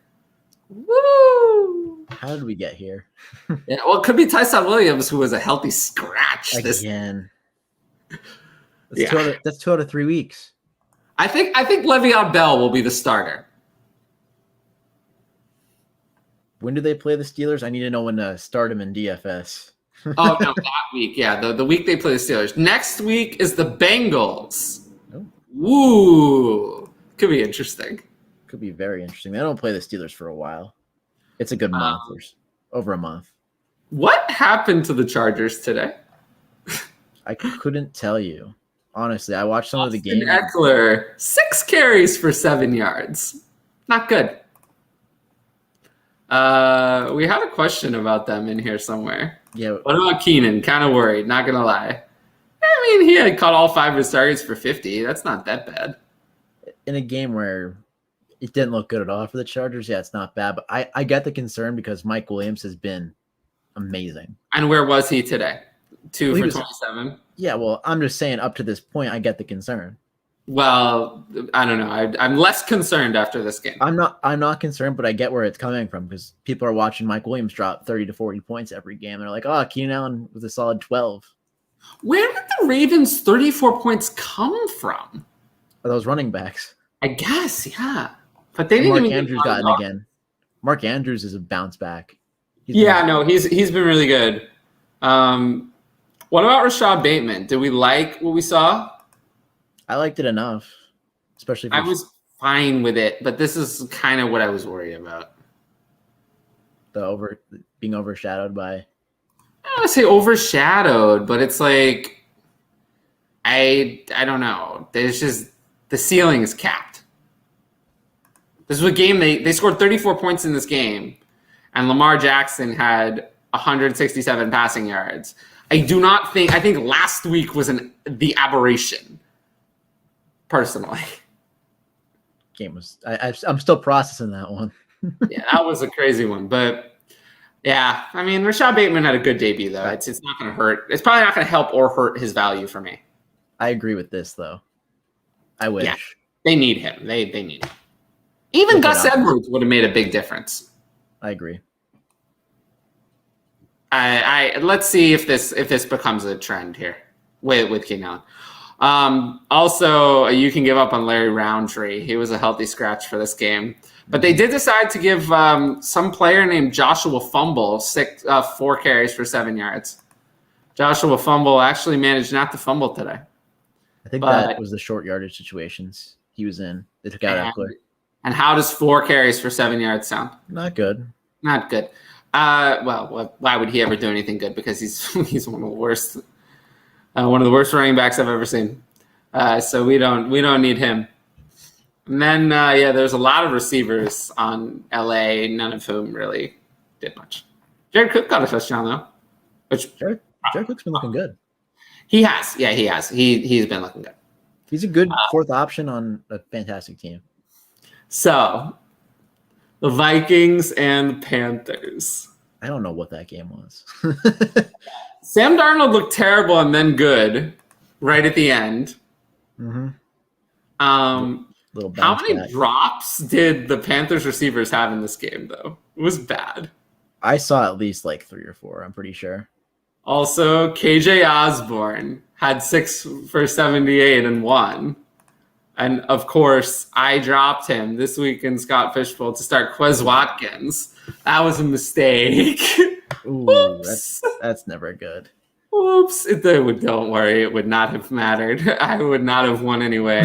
Woo! How did we get here? Yeah, well, it could be Tyson Williams, who was a healthy scratch. Again. That's 2 out of 3 weeks. I think Le'Veon Bell will be the starter. When do they play the Steelers? I need to know when to start him in DFS. Oh, no, that week. Yeah, the week they play the Steelers. Next week is the Bengals. Oh. Woo! Could be interesting. Could be very interesting. They don't play the Steelers for a while. It's a good month. Over a month. What happened to the Chargers today? I couldn't tell you. Honestly, I watched some of the game. Eckler, 6 carries for 7 yards. Not good. We had a question about them in here somewhere. Yeah. What about Keenan? Kind of worried, not going to lie. I mean, he had caught all 5 of his targets for 50. That's not that bad. In a game where it didn't look good at all for the Chargers, yeah, it's not bad. But I get the concern because Mike Williams has been amazing. And where was he today? 2 for 27? Yeah, well, I'm just saying up to this point, I get the concern. Well, I don't know. I'm less concerned after this game. I'm not concerned, but I get where it's coming from because people are watching Mike Williams drop 30 to 40 points every game. They're like, oh, Keenan Allen with a solid 12. Where did the Ravens' 34 points come from? Are those running backs? I guess, yeah. But they didn't even Andrews got in again. Mark Andrews is a bounce back. He's been really good. What about Rashad Bateman? Did we like what we saw? I liked it enough, especially. I was fine with it, but this is kind of what I was worried about. Being overshadowed by. I don't want to say overshadowed, but it's like I don't know. There's just the ceiling is capped. This was a game they scored 34 points in this game, and Lamar Jackson had 167 passing yards. I think last week was the aberration. Personally, game was. I'm still processing that one. Yeah, that was a crazy one, but yeah, I mean, Rashad Bateman had a good debut though. It's not going to hurt. It's probably not going to help or hurt his value for me. I agree with this though. I wish they need him. They need him. Even Gus Edwards would have made a big difference. I agree. Let's see if this becomes a trend here with Keenan Allen. Also, you can give up on Larry Roundtree. He was a healthy scratch for this game. But they did decide to give some player named Joshua Fumble 4 carries for 7 yards. Joshua Fumble actually managed not to fumble today. I think that was the short yardage situations he was in. They took out Eckler. And how does 4 carries for 7 yards sound? Not good. Not good. Why would he ever do anything good? Because he's one of the worst running backs I've ever seen. So we don't need him. And then there's a lot of receivers on LA, none of whom really did much. Jared Cook got a touchdown though, which Jared Cook's been looking good. He has. Yeah, he has. He's been looking good. He's a good fourth option on a fantastic team. So, the Vikings and the Panthers. I don't know what that game was. Sam Darnold looked terrible and then good right at the end. Mm-hmm. How many drops did the Panthers receivers have in this game, though? It was bad. I saw at least like 3 or 4, I'm pretty sure. Also, KJ Osborne had 6 for 78 and 1. And, of course, I dropped him this week in Scott Fishbowl to start Quez Watkins. That was a mistake. Ooh, that's never good. Oops. Don't worry. It would not have mattered. I would not have won anyway.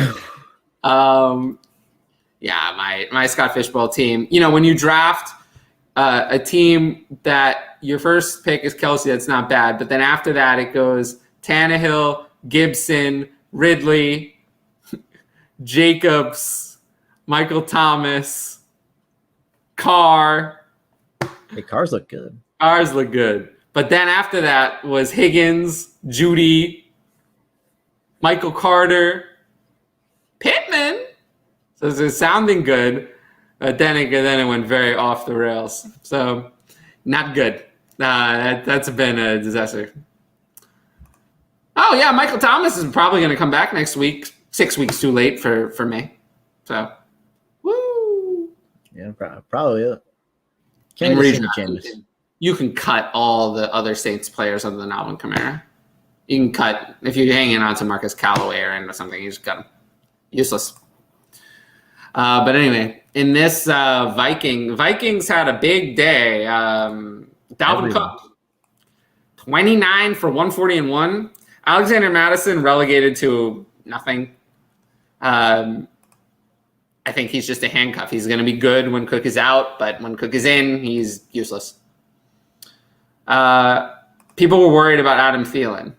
My Scott Fishbowl team. You know, when you draft a team that your first pick is Kelsey, that's not bad. But then after that, it goes Tannehill, Gibson, Ridley, Jacobs, Michael Thomas, Carr. Hey, Carrs look good. Ours look good. But then after that was Higgins, Judy, Michael Carter, Pittman. So it's sounding good. Then it went very off the rails. So not good. That's been a disaster. Oh, yeah, Michael Thomas is probably going to come back next week. 6 weeks too late for me. So, woo. Yeah, probably. You can cut all the other Saints players other than Alvin Kamara. You can cut, if you're hanging on to Marcus Callaway or something, you just cut him. Useless. But anyway, in this Vikings had a big day. Dalvin Cook, 29 for 140 and 1. Alexander Mattison relegated to nothing. I think he's just a handcuff. He's going to be good when Cook is out, but when Cook is in, he's useless. People were worried about Adam Thielen.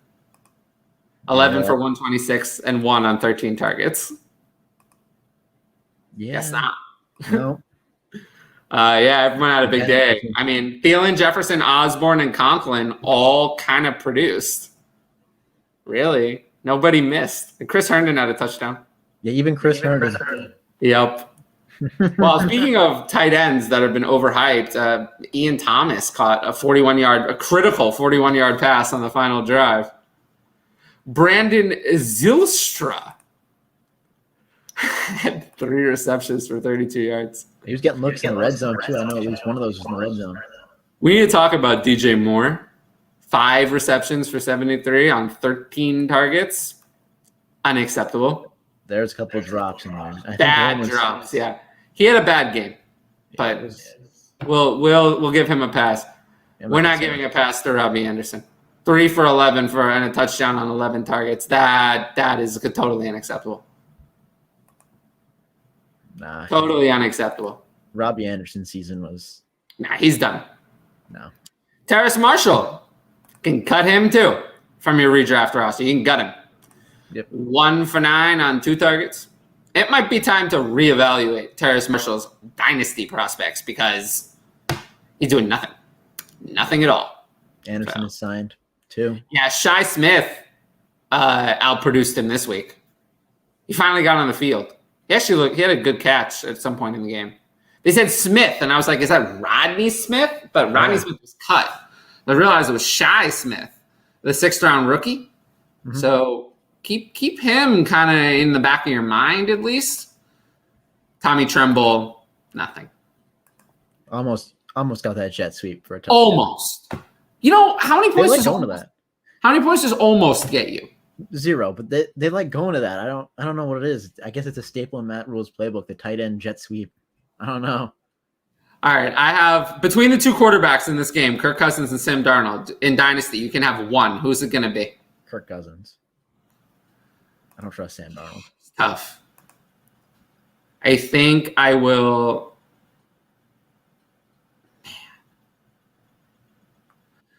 11 for 126 and 1 on 13 targets. Yeah. Guess not. No. Everyone had a big day. I mean, Thielen, Jefferson, Osborne, and Conklin all kind of produced. Really? Nobody missed. And Chris Herndon had a touchdown. Yeah, even Chris Herndon. Yep. Well, speaking of tight ends that have been overhyped, Ian Thomas caught a critical 41-yard pass on the final drive. Brandon Zylstra had 3 receptions for 32 yards. He was getting looks in the red zone, too. I know at least one of those was in the red zone. We need to talk about DJ Moore. 5 receptions for 73 on 13 targets. Unacceptable. There's a couple of drops in there. Bad drops, yeah. He had a bad game, but We'll give him a pass. I'm We're not concerned. giving a pass to Robbie Anderson. 3 for 11 and a touchdown on 11 targets. That is totally unacceptable. Nah, Totally unacceptable. Robbie Anderson's season was Nah, he's done. no. Terrace Marshall, can cut him too from your redraft roster. You can gut him. Yep. 1 for 9 on 2 targets. It might be time to reevaluate Terrace Marshall's dynasty prospects because he's doing nothing. Nothing at all. Anderson is signed too. Yeah, Shi Smith outproduced him this week. He finally got on the field. He had a good catch at some point in the game. They said Smith, and I was like, is that Rodney Smith? But Rodney Smith was cut. I realized it was Shi Smith, the 6th-round rookie. Mm-hmm. So keep him kind of in the back of your mind at least. Tommy Tremble, nothing. Almost got that jet sweep for a touchdown. Almost. You know how many points does that? How many points does almost get you? 0, but they like going to that. I don't know what it is. I guess it's a staple in Matt Rule's playbook, the tight end jet sweep. I don't know. All right, I have between the 2 quarterbacks in this game, Kirk Cousins and Sam Darnold in Dynasty. You can have one. Who's it going to be? Kirk Cousins. I don't trust Sam Darnold. It's tough. I think I will.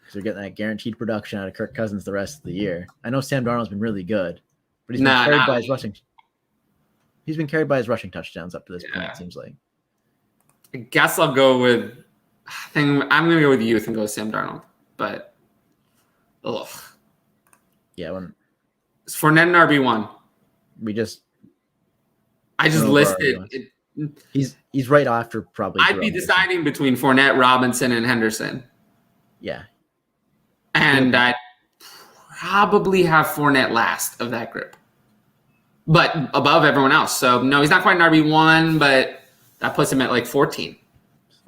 Because you're getting that guaranteed production out of Kirk Cousins the rest of the year. I know Sam Darnold's been really good, but he's been carried by his rushing. He's been carried by his rushing touchdowns up to this point. It seems like. I guess I'll go with. I'm going to go with youth and go with Sam Darnold, but ugh. Yeah, when it's Fournette and RB1. I just listed. He's right after probably. I'd be deciding between Fournette, Robinson, and Henderson. Yeah, and I'd probably have Fournette last of that group, but above everyone else. So no, he's not quite an RB1, but that puts him at like 14,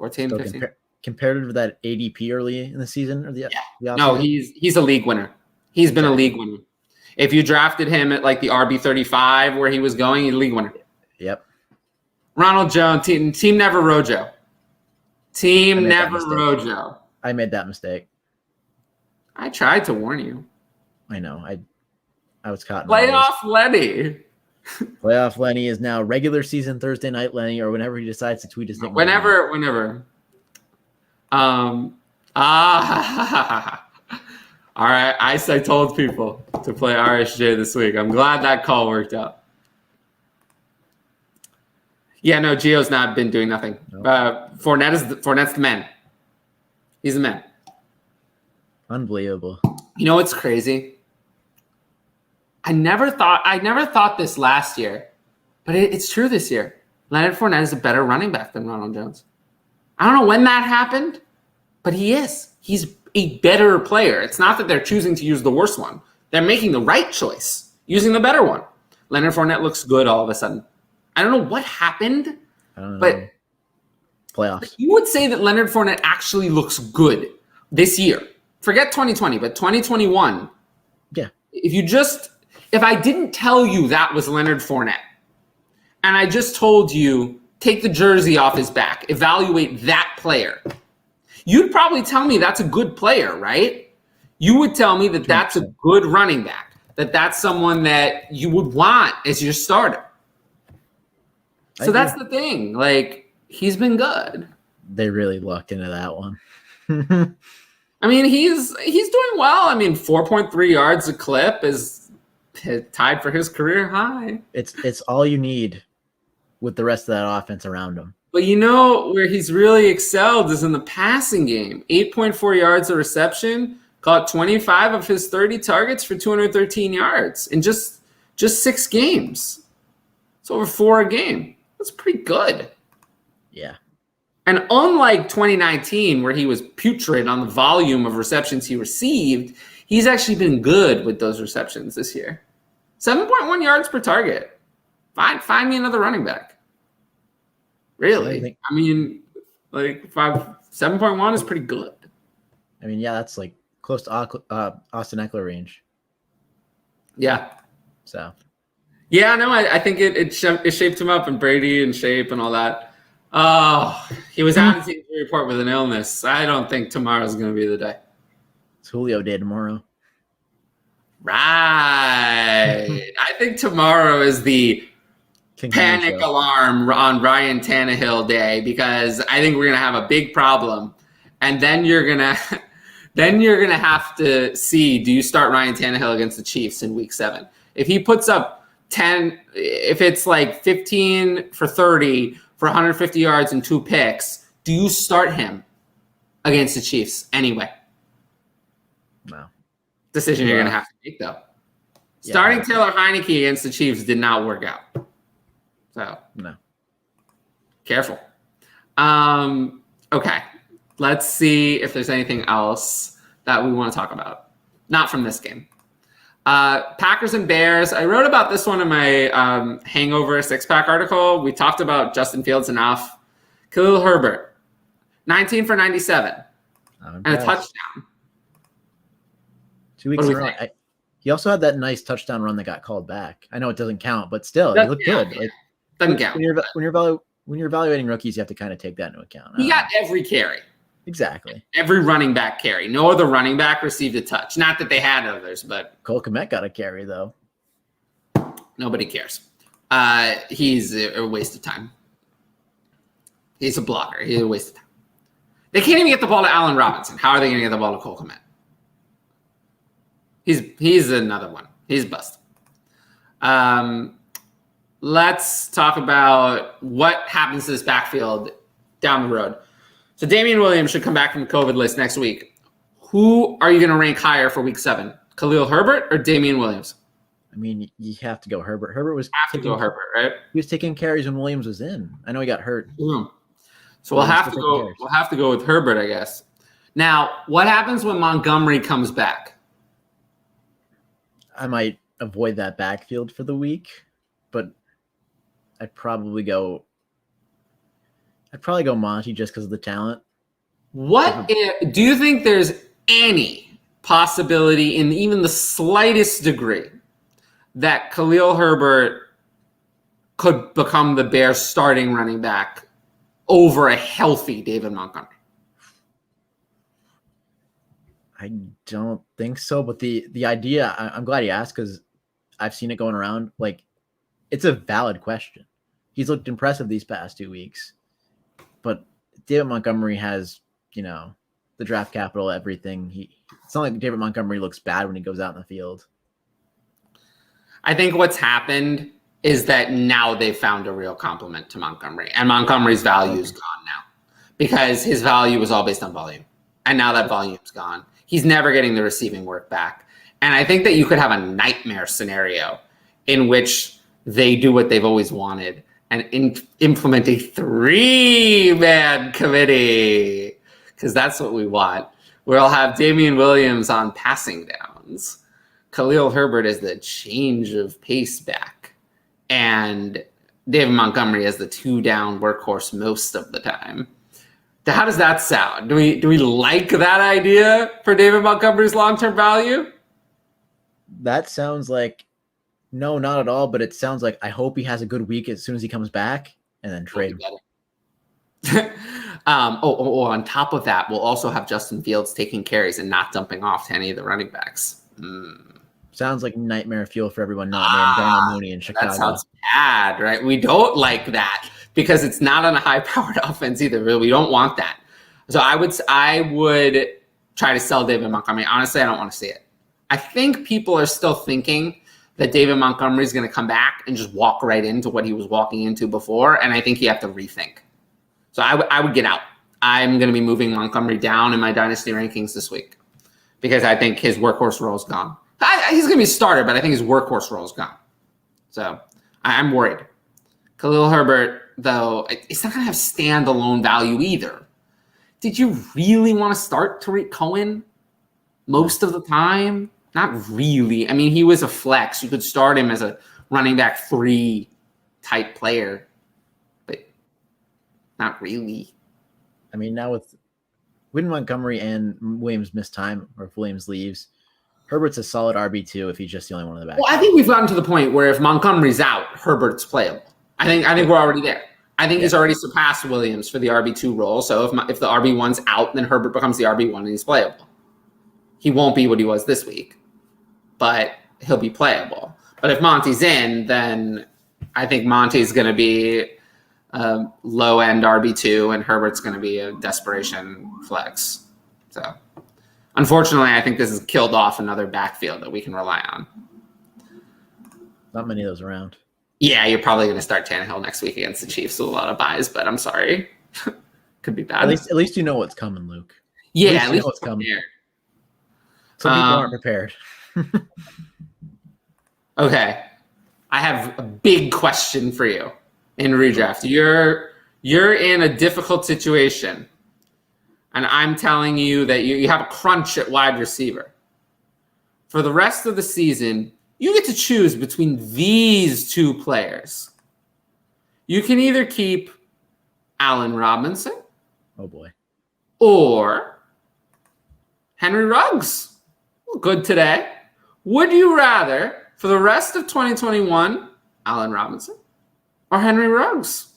15. Compared to that ADP early in the season or the no, he's a league winner. He's been a league winner. If you drafted him at like the RB35 where he was going, he's a league winner. Yep. Ronald Jones, team never Rojo. Team never Rojo. I made that mistake. I tried to warn you. I know. I was caught. Playoff Lenny. Playoff Lenny is now regular season Thursday night Lenny, or whenever he decides to tweet his nickname. Whenever. All right. I told people to play RSJ this week. I'm glad that call worked out. Yeah, no, Gio's not been doing nothing. Nope. Fournette's the man. He's the man. Unbelievable. You know what's crazy? I never thought this last year, but it's true this year. Leonard Fournette is a better running back than Ronald Jones. I don't know when that happened, but he is. He's a better player. It's not that they're choosing to use the worst one. They're making the right choice, using the better one. Leonard Fournette looks good all of a sudden. I don't know what happened, but playoffs. You would say that Leonard Fournette actually looks good this year. Forget 2020, but 2021. Yeah. If I didn't tell you that was Leonard Fournette, and I just told you, take the jersey off his back, evaluate that player, you'd probably tell me that's a good player, right? You would tell me that that's a good running back, that's someone that you would want as your starter. So that's the thing. Like, he's been good. They really lucked into that one. I mean, he's doing well. I mean, 4.3 yards a clip is tied for his career high. It's all you need with the rest of that offense around him. But you know where he's really excelled is in the passing game. 8.4 yards a reception, caught 25 of his 30 targets for 213 yards in just 6 games. It's over 4 a game. That's pretty good. Yeah. And unlike 2019, where he was putrid on the volume of receptions he received, he's actually been good with those receptions this year. 7.1 yards per target. Find me another running back. Really? I mean, like 7.1 is pretty good. I mean, yeah, that's like close to Austin Eckler range. Yeah. So. Yeah, no, I think it shaped him up, and Brady and shape and all that. Oh, he was out of the injury report with an illness. I don't think tomorrow's going to be the day. It's Julio Day tomorrow. Right. I think tomorrow is the panic alarm on Ryan Tannehill Day, because I think we're going to have a big problem. And then you're going to have to see, do you start Ryan Tannehill against the Chiefs in week 7? If he puts up 10, if it's like 15 for 30 for 150 yards and 2 picks, do you start him against the Chiefs anyway? No. Decision you're going to have to make, though. Yeah. Starting Taylor Heineke against the Chiefs did not work out. So, no. Careful. Okay. Let's see if there's anything else that we want to talk about. Not from this game. Packers and Bears. I wrote about this one in my Hangover 6-pack article. We talked about Justin Fields enough. Khalil Herbert, 19 for 97. And a touchdown. 2 weeks in a row. He also had that nice touchdown run that got called back. I know it doesn't count, but still, he looked good. Like, doesn't count. When you're evaluating rookies, you have to kind of take that into account. He got every carry. Exactly. Every running back carry. No other running back received a touch. Not that they had others, but Cole Kmet got a carry, though. Nobody cares. He's a waste of time. He's a blocker. He's a waste of time. They can't even get the ball to Allen Robinson. How are they going to get the ball to Cole Kmet? He's another one. He's bust. Let's talk about what happens to this backfield down the road. So Damian Williams should come back from the COVID list next week. Who are you going to rank higher for week 7? Khalil Herbert or Damian Williams? I mean, you have to go Herbert. Herbert Herbert, right? He was taking carries when Williams was in. I know he got hurt. So we'll have to go. We'll have to go with Herbert, I guess. Now, what happens when Montgomery comes back? I might avoid that backfield for the week, but I'd probably go Monty just because of the talent. Do you think there's any possibility, in even the slightest degree, that Khalil Herbert could become the Bears' starting running back over a healthy David Montgomery? I don't think so, but the idea, I'm glad you asked, because I've seen it going around. Like, it's a valid question. He's looked impressive these past 2 weeks, but David Montgomery has, the draft capital, everything. It's not like David Montgomery looks bad when he goes out in the field. I think what's happened is that now they've found a real compliment to Montgomery, and Montgomery's value is gone now, because his value was all based on volume, and now that volume's gone. He's never getting the receiving work back. And I think that you could have a nightmare scenario in which they do what they've always wanted and implement a 3-man committee, because that's what we want. We'll have Damian Williams on passing downs, Khalil Herbert as the change of pace back, and David Montgomery as the 2-down workhorse most of the time. How does that sound? Do we like that idea for David Montgomery's long-term value? That sounds like, no, not at all. But it sounds like I hope he has a good week as soon as he comes back, and then trade him. On top of that, we'll also have Justin Fields taking carries and not dumping off to any of the running backs. Sounds like nightmare fuel for everyone not named Darnell Mooney in Chicago. That sounds bad, right? We don't like that, because it's not on a high-powered offense either. We don't want that. So I would try to sell David Montgomery. Honestly, I don't want to see it. I think people are still thinking that David Montgomery is going to come back and just walk right into what he was walking into before, and I think you have to rethink. So I would get out. I'm going to be moving Montgomery down in my Dynasty rankings this week, because I think his workhorse role is gone. He's going to be a starter, but I think his workhorse role is gone. So I'm worried. Khalil Herbert, though, it's not going to have standalone value either. Did you really want to start Tariq Cohen most of the time? Not really. I mean, he was a flex. You could start him as a running back 3 type player, but not really. I mean, now with Montgomery and Williams miss time, or if Williams leaves, Herbert's a solid RB2 if he's just the only one in the back. Well, I think we've gotten to the point where if Montgomery's out, Herbert's playable. I think we're already there. I think he's already surpassed Williams for the RB2 role. So if the RB1's out, then Herbert becomes the RB1 and he's playable. He won't be what he was this week, but he'll be playable. But if Monty's in, then I think Monty's going to be a low-end RB2 and Herbert's going to be a desperation flex. So, unfortunately, I think this has killed off another backfield that we can rely on. Not many of those around. Yeah, you're probably going to start Tannehill next week against the Chiefs with a lot of buys, but I'm sorry. Could be bad. At least you know what's coming, Luke. Yeah, at least you know what's coming. Here. Some people aren't prepared. Okay. I have a big question for you in redraft. You're in a difficult situation, and I'm telling you that you have a crunch at wide receiver. For the rest of the season, you get to choose between these two players. You can either keep Allen Robinson. Oh, boy. Or Henry Ruggs. Good today. Would you rather, for the rest of 2021, Allen Robinson or Henry Ruggs?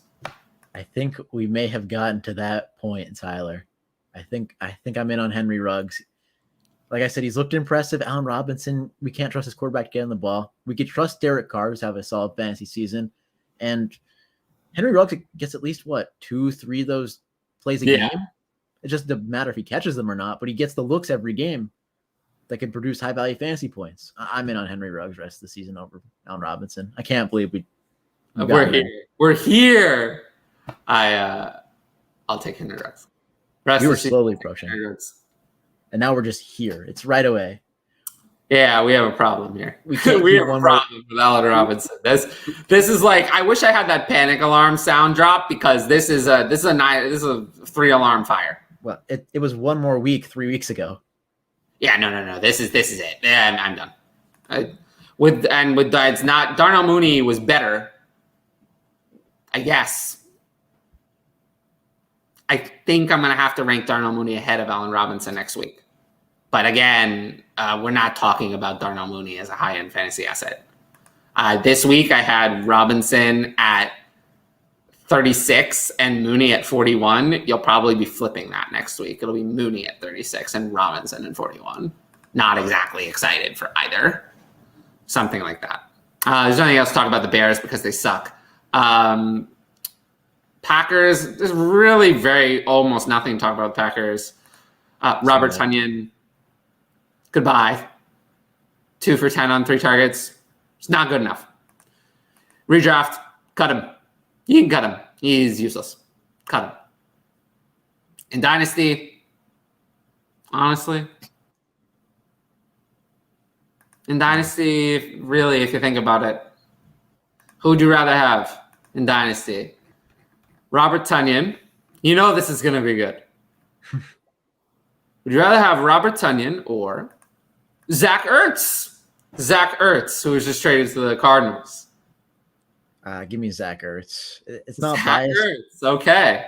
I think we may have gotten to that point, Tyler. I think I'm in on Henry Ruggs. Like I said, he's looked impressive. Allen Robinson, we can't trust his quarterback to get in the ball. We could trust Derek Carr to have a solid fantasy season. And Henry Ruggs gets at least, 2-3 of those plays a game? It just doesn't matter if he catches them or not, but he gets the looks every game that can produce high-value fantasy points. I'm in on Henry Ruggs rest of the season over Allen Robinson. I can't believe we're here. We're here. I'll take Henry Ruggs. We were slowly approaching. And now we're just here. It's right away. Yeah, we have a problem here. We have a problem with Allen Robinson. This is like, I wish I had that panic alarm sound drop, because this is a 3-alarm fire. Well, it was one more week 3 weeks ago. Yeah, no. This is it. Yeah, I'm done. It's not Darnell Mooney was better, I guess. I think I'm going to have to rank Darnell Mooney ahead of Allen Robinson next week. But again, we're not talking about Darnell Mooney as a high-end fantasy asset. This week I had Robinson at 36 and Mooney at 41. You'll probably be flipping that next week. It'll be Mooney at 36 and Robinson at 41. Not exactly excited for either. Something like that. There's nothing else to talk about the Bears because they suck. Packers, there's really almost nothing to talk about Packers. Robert Tonyan, goodbye. 2 for 10 on 3 targets. It's not good enough. Redraft, cut him. You can cut him. He's useless. Cut him. In Dynasty, honestly, really, if you think about it, who would you rather have in Dynasty? Robert Tonyan. You know this is going to be good. Would you rather have Robert Tonyan or Zach Ertz? Zach Ertz, who was just traded to the Cardinals. Give me Zach Ertz. It's not Zach biased. Ertz, okay.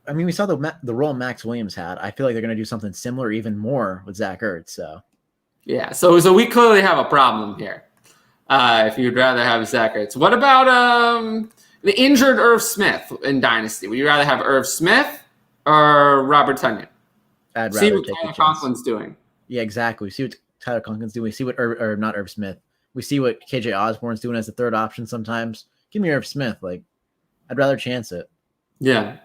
I mean, we saw the role Max Williams had. I feel like they're going to do something similar, even more, with Zach Ertz. So, yeah. So we clearly have a problem here. If you'd rather have Zach Ertz, what about the injured Irv Smith in Dynasty? Would you rather have Irv Smith or Robert Tonyan? I'd rather see what take Tyler the chance. Conklin's doing. Yeah, exactly. We see what Tyler Conklin's doing. We see what not Irv Smith. We see what KJ Osborne's doing as the third option sometimes. Give me Irv Smith. Like, I'd rather chance it. Yeah.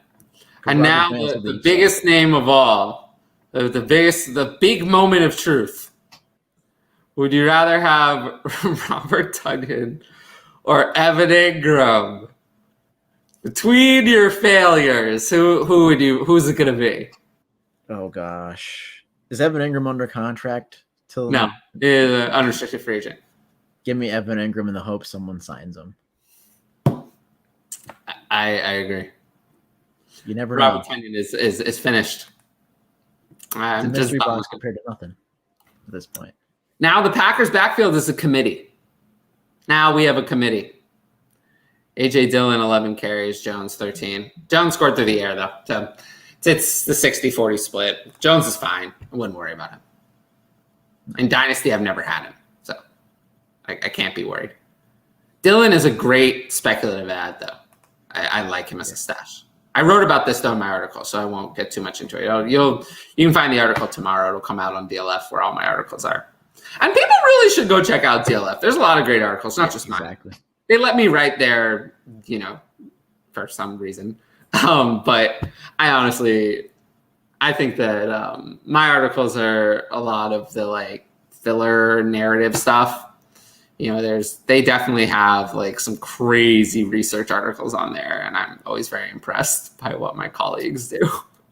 And now the biggest name of all, the big moment of truth. Would you rather have Robert Tonyan or Evan Ingram? Between your failures, who's it gonna be? Oh gosh. Is Evan Ingram under contract till No, is an unrestricted free agent. Give me Evan Ingram in the hope someone signs him. I agree. You never know. know. Robert Tonyan is finished. It's a mystery box compared to nothing at this point. Now the Packers backfield is a committee. Now we have a committee. A.J. Dillon, 11 carries. Jones, 13. Jones scored through the air, though. So it's the 60-40 split. Jones is fine. I wouldn't worry about him. In Dynasty, I've never had him. So I can't be worried. Dillon is a great speculative ad, though. I like him as a stash. I wrote about this though in my article, so I won't get too much into it. You can find the article tomorrow. It'll come out on DLF where all my articles are. And people really should go check out DLF. There's a lot of great articles, not just mine. Exactly. They let me write there, for some reason. But I think that my articles are a lot of the like filler narrative stuff. They definitely have like some crazy research articles on there, and I'm always very impressed by what my colleagues do.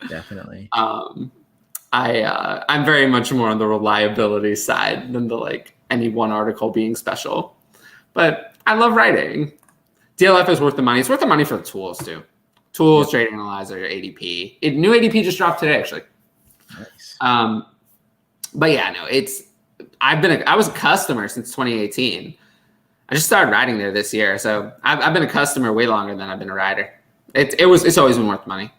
Definitely. I'm very much more on the reliability side than the like any one article being special. But I love writing. DLF is worth the money. It's worth the money for the tools too. Tools, Trading Analyzer, ADP. New ADP just dropped today, actually. Nice. But yeah, no, I was a customer since 2018. I just started riding there this year, so I've been a customer way longer than I've been a rider. It's always been worth money.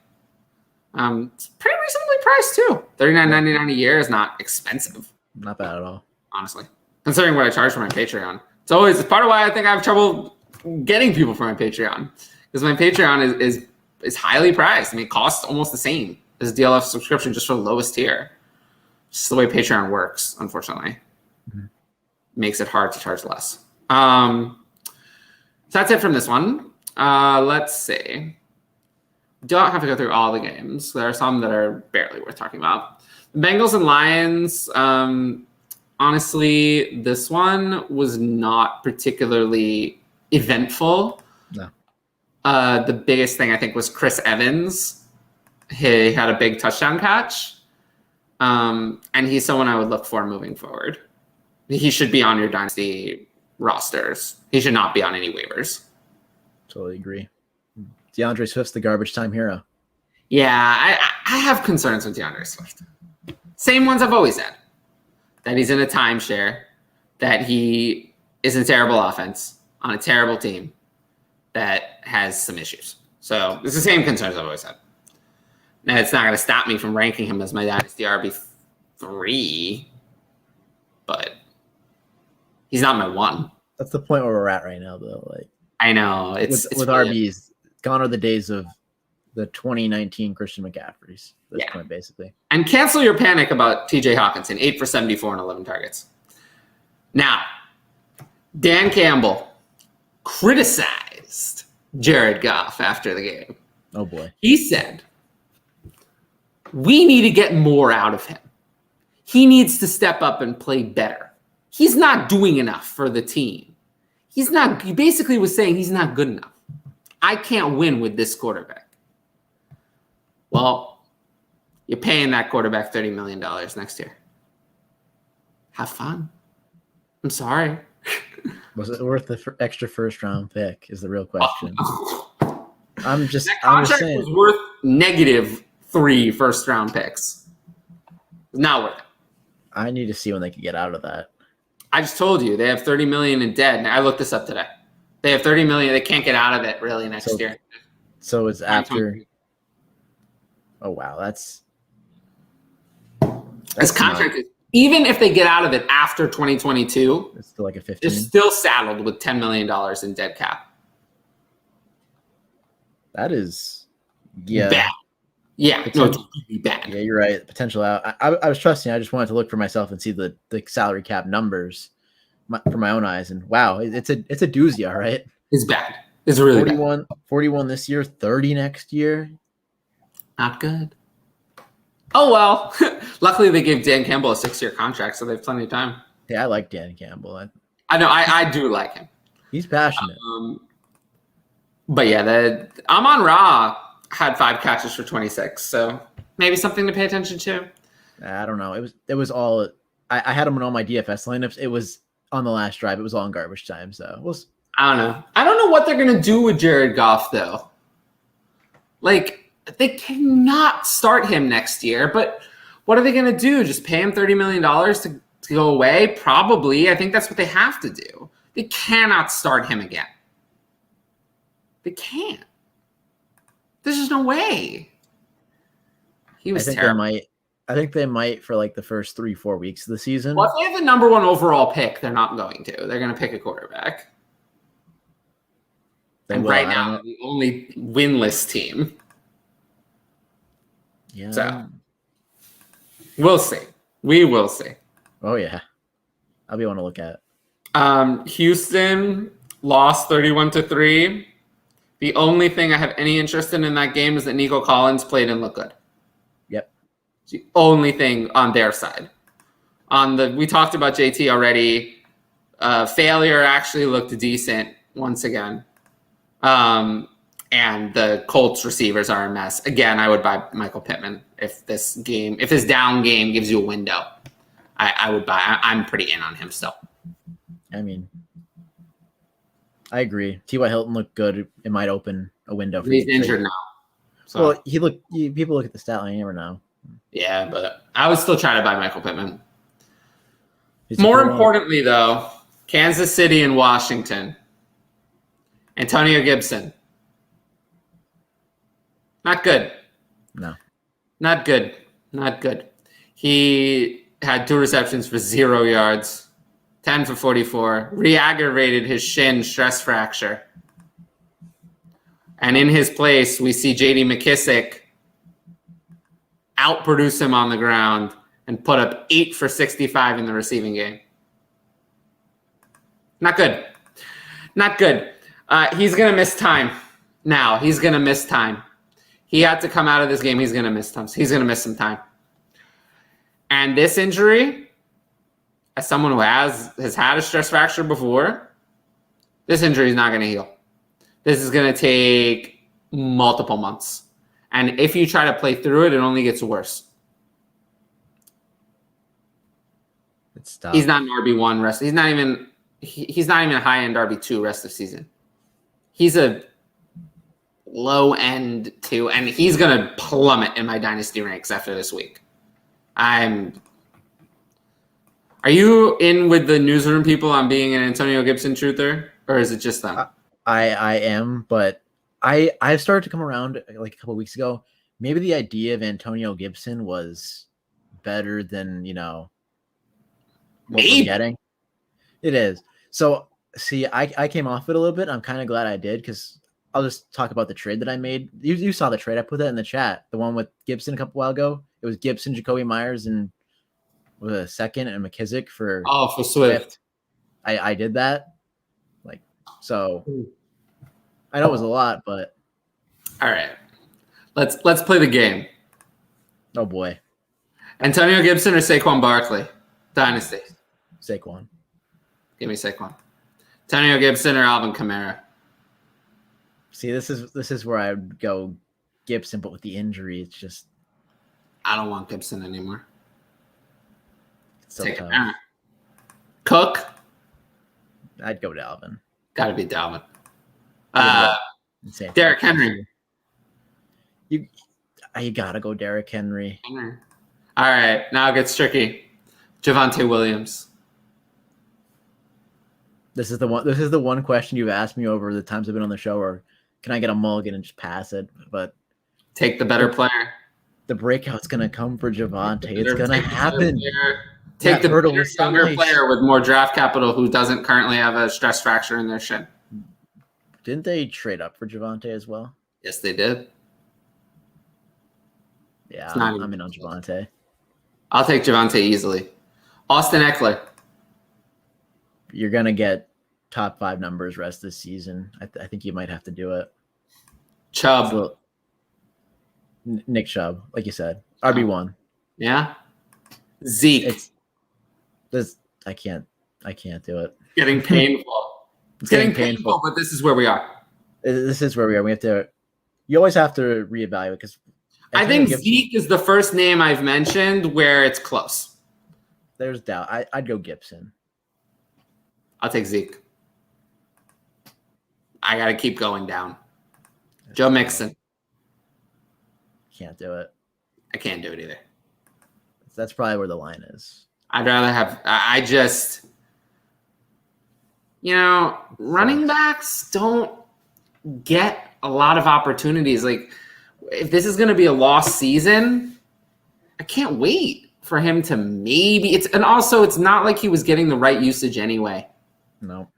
It's pretty reasonably priced too. $39.99 a year is not expensive. Not bad at all, honestly, considering what I charge for my Patreon. It's part of why I think I have trouble getting people for my Patreon, because my Patreon is highly priced. I mean, it costs almost the same as DLF subscription, just for the lowest tier. Just the way Patreon works, unfortunately. Mm-hmm. Makes it hard to charge less. So that's it from this one. Let's see. Don't have to go through all the games. There are some that are barely worth talking about. The Bengals and Lions, honestly, this one was not particularly eventful. No. The biggest thing I think was Chris Evans. He had a big touchdown catch. And he's someone I would look for moving forward. He should be on your Dynasty rosters. He should not be on any waivers. Totally agree. DeAndre Swift's the garbage time hero. Yeah, I have concerns with DeAndre Swift. Same ones I've always had. That he's in a timeshare, that he is in a terrible offense on a terrible team that has some issues. So it's the same concerns I've always had. Now, it's not going to stop me from ranking him as my Dynasty RB3, but he's not my one. That's the point where we're at right now, though. Like, I know. It's with RBs, gone are the days of the 2019 Christian McCaffreys. At this point, basically. And cancel your panic about TJ Hawkinson, 8 for 74 and 11 targets. Now, Dan Campbell criticized Jared Goff after the game. Oh, boy. He said, we need to get more out of him. He needs to step up and play better. He's not doing enough for the team. He basically was saying he's not good enough. I can't win with this quarterback. Well, you're paying that quarterback $30 million next year. Have fun. I'm sorry. Was it worth the extra first-round pick is the real question. I'm just saying. Was worth -3 first-round picks. It's not worth it. I need to see when they can get out of that. I just told you they have $30 million in debt. And I looked this up today. They have $30 million. They can't get out of it really next year. So it's after. Oh wow, that's his contract. Even if they get out of it after 2022, it's still like a 15. They're still saddled with $10 million in dead cap. That is, bad. Yeah, no, it's really bad. Yeah, you're right. Potential out. I was trusting. I just wanted to look for myself and see the salary cap numbers for my own eyes. And wow, it's a doozy. All right, it's bad. It's really 41 this year, 30 next year. Not good. Oh well. Luckily, they gave Dan Campbell a 6-year contract, so they have plenty of time. Yeah, I like Dan Campbell. I know. I do like him. He's passionate. But yeah, Amon-Ra had 5 catches for 26, so maybe something to pay attention to. I don't know. It was all. I had him in all my DFS lineups. It was on the last drive. It was all in garbage time. So I don't know. I don't know what they're gonna do with Jared Goff though. Like, they cannot start him next year, but what are they gonna do? Just pay him $30 million to go away? Probably. I think that's what they have to do. They cannot start him again. They can't. There's just no way. He was terrible. I think they might for like the first 3-4 weeks of the season. Well, if they have the number 1 overall pick, they're not going to. They're going to pick a quarterback. They and will. right I don't now, know. the only winless team. Yeah. So we'll see. We will see. Oh yeah. I'll be one to look at. Houston lost 31-3. The only thing I have any interest in that game is that Nico Collins played and looked good. Yep. It's the only thing on their side. We talked about JT already. Failure actually looked decent once again. And the Colts receivers are a mess. Again, I would buy Michael Pittman if this down game gives you a window. I would buy. I'm pretty in on him still. I mean, I agree. T.Y. Hilton looked good. It might open a window for He's you. injured now. So. Well, people look at the stat line. You never know. Yeah, but I would still try to buy Michael Pittman. More importantly, though, Kansas City and Washington. Antonio Gibson. Not good. No. Not good. Not good. He had 2 receptions for 0 yards, 10 for 44, re-aggravated his shin stress fracture. And in his place, we see J.D. McKissick outproduce him on the ground and put up 8 for 65 in the receiving game. Not good. Not good. He's going to miss time now. He's going to miss time. He had to come out of this game. He's going to miss time. He's going to miss some time. And this injury, as someone who has had a stress fracture before, this injury is not going to heal. This is going to take multiple months. And if you try to play through it, it only gets worse. It's tough. He's not an RB1 rest. He's not even a high-end RB2 rest of season. He's a low-end 2, and he's going to plummet in my Dynasty ranks after this week. Are you in with the newsroom people on being an Antonio Gibson truther, or is it just them? I am, but I started to come around like a couple of weeks ago. Maybe the idea of Antonio Gibson was better than, what we're getting. It is. So, see, I came off it a little bit. I'm kind of glad I did because I'll just talk about the trade that I made. You saw the trade. I put that in the chat. The one with Gibson a couple while ago. It was Gibson, Jacoby Myers, and with a second and McKissick for Swift. I did that. So I know it was a lot, but all right. Let's play the game. Oh boy. Antonio Gibson or Saquon Barkley? Dynasty. Saquon. Give me Saquon. Antonio Gibson or Alvin Kamara? See, this is where I would go Gibson, but with the injury, it's just I don't want Gibson anymore. It's so tough. Cook? I'd go Dalvin. Got to be Dalvin. Insane. Derrick Henry. You gotta go Derrick Henry. All right, now it gets tricky. Javonte Williams. This is the one question you've asked me over the times I've been on the show, or can I get a mulligan and just pass it? But take the better player. The breakout's gonna come for Javonte. It's gonna happen. Take the better, younger player with more draft capital who doesn't currently have a stress fracture in their shin. Didn't they trade up for Javonte as well? Yes, they did. Yeah, I'm in on Javonte. I'll take Javonte easily. Austin Eckler. You're going to get top 5 numbers rest this season. I think you might have to do it. Chubb. Nick Chubb, like you said. RB1. Yeah. Zeke. I can't do it. Getting painful. It's getting painful, but this is where we are. This is where we are. We have to. You always have to reevaluate because I think Zeke is the first name I've mentioned where it's close. There's doubt. I'd go Gibson. I'll take Zeke. I got to keep going down. Joe Mixon. Can't do it. I can't do it either. That's probably where the line is. I'd rather have. I just. Running backs don't get a lot of opportunities. Like, if this is going to be a lost season, I can't wait for him to maybe. And also, it's not like he was getting the right usage anyway. No.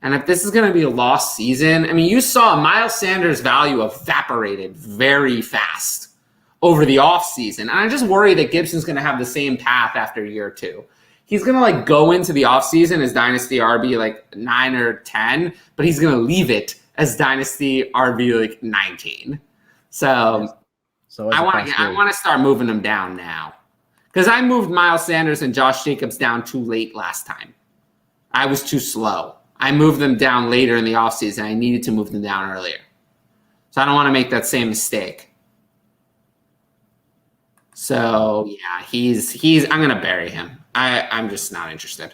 And if this is going to be a lost season, I mean, you saw Miles Sanders' value evaporated very fast over the offseason. And I just worry that Gibson's going to have the same path after year 2. He's going to like go into the offseason as Dynasty RB like 9 or 10, but he's going to leave it as Dynasty RB like 19. So I want to start moving them down now. Because I moved Miles Sanders and Josh Jacobs down too late last time. I was too slow. I moved them down later in the offseason. I needed to move them down earlier. So I don't want to make that same mistake. So yeah, I'm gonna bury him. I'm just not interested.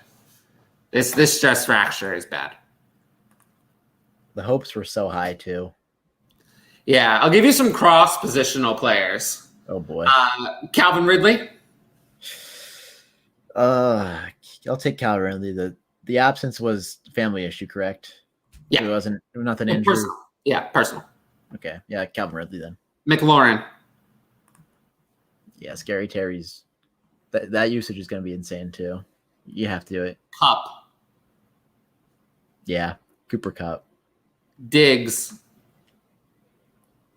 This stress fracture is bad. The hopes were so high too. Yeah, I'll give you some cross positional players. Oh boy. Calvin Ridley. I'll take Calvin Ridley. The absence was family issue, correct? Yeah. It was nothing injury. Personal. Yeah, personal. Okay. Yeah, Calvin Ridley then. McLaurin. Yeah, Scary Terry's that usage is going to be insane too. You have to do it. Cup. Yeah, Cooper Cup. Diggs.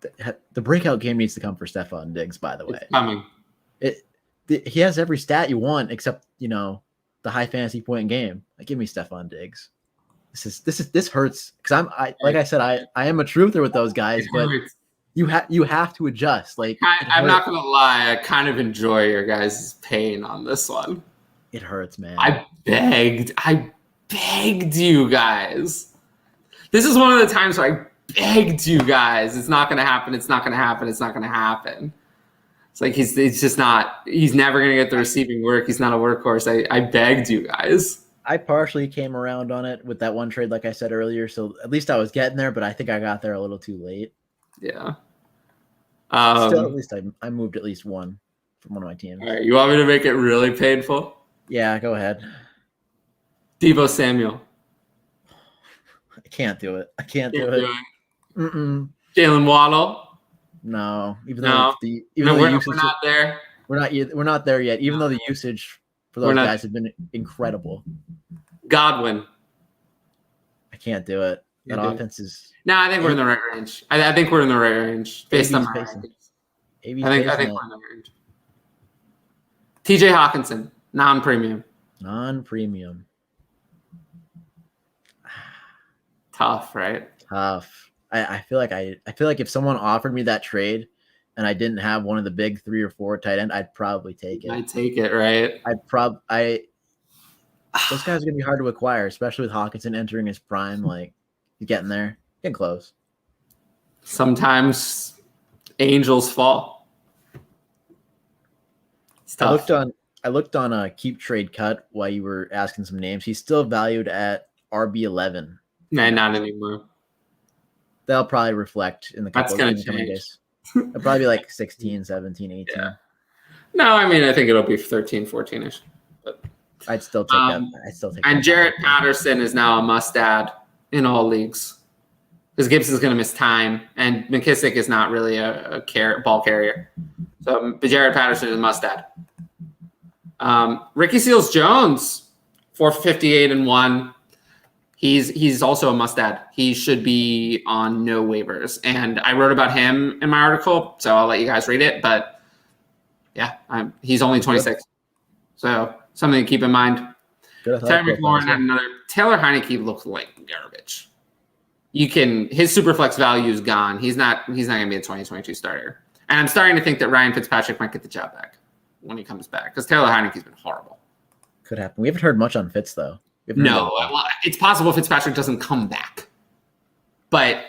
The breakout game needs to come for Stephon Diggs, by the way. It's coming. He has every stat you want except, the high fantasy point game. Like, give me Stephon Diggs. This hurts because like I said, I am a truther with those guys, but you have to adjust. Like, I'm not gonna lie, I kind of enjoy your guys' pain on this one. It hurts, man. I begged you guys. This is one of the times where I begged you guys. It's not gonna happen. It's not gonna happen. It's not gonna happen. It's like he's never gonna get the receiving work. He's not a workhorse. I begged you guys. I partially came around on it with that one trade, like I said earlier. So at least I was getting there, but I think I got there a little too late. Yeah. Still, at least I moved at least one from one of my teams. All right, you want me to make it really painful? Yeah, go ahead. Deebo Samuel. I can't do it. I can't do it. Mm-mm. Jalen Waddle. No, we're not there. We're not there yet. Even though the usage for those guys have been incredible. Godwin. I can't do it. That offense is. No, I think we're in the right range. I think we're in the right range based on my rankings. I think we're in the range. TJ Hawkinson, non-premium. Non-premium. Tough, right? Tough. I feel like if someone offered me that trade and I didn't have one of the big 3 or 4 tight end, I'd probably take it. I'd take it, right? Those guys are gonna be hard to acquire, especially with Hawkinson entering his prime. Like, he's getting there, getting close. Sometimes angels fall. It's tough. I looked on a Keep Trade Cut while you were asking some names. He's still valued at RB11. Nah, not anymore. That'll probably reflect in the coming days. It'll probably be like 16, 17, 18. Yeah. No, I mean, I think it'll be 13, 14-ish. But I'd still take that. And Jarrett Patterson is now a must-add in all leagues because Gibson's going to miss time, and McKissick is not really a ball carrier. So Jarrett Patterson is a must-add. Ricky Seals-Jones, 458-1. He's also a must-add. He should be on no waivers. And I wrote about him in my article, so I'll let you guys read it. But, yeah, he's only 26. So something to keep in mind. Terry McLaurin had another. Taylor Heineke looks like garbage. His superflex value is gone. He's not going to be a 2022 starter. And I'm starting to think that Ryan Fitzpatrick might get the job back when he comes back because Taylor Heineke's been horrible. Could happen. We haven't heard much on Fitz, though. No, well, it's possible Fitzpatrick doesn't come back, but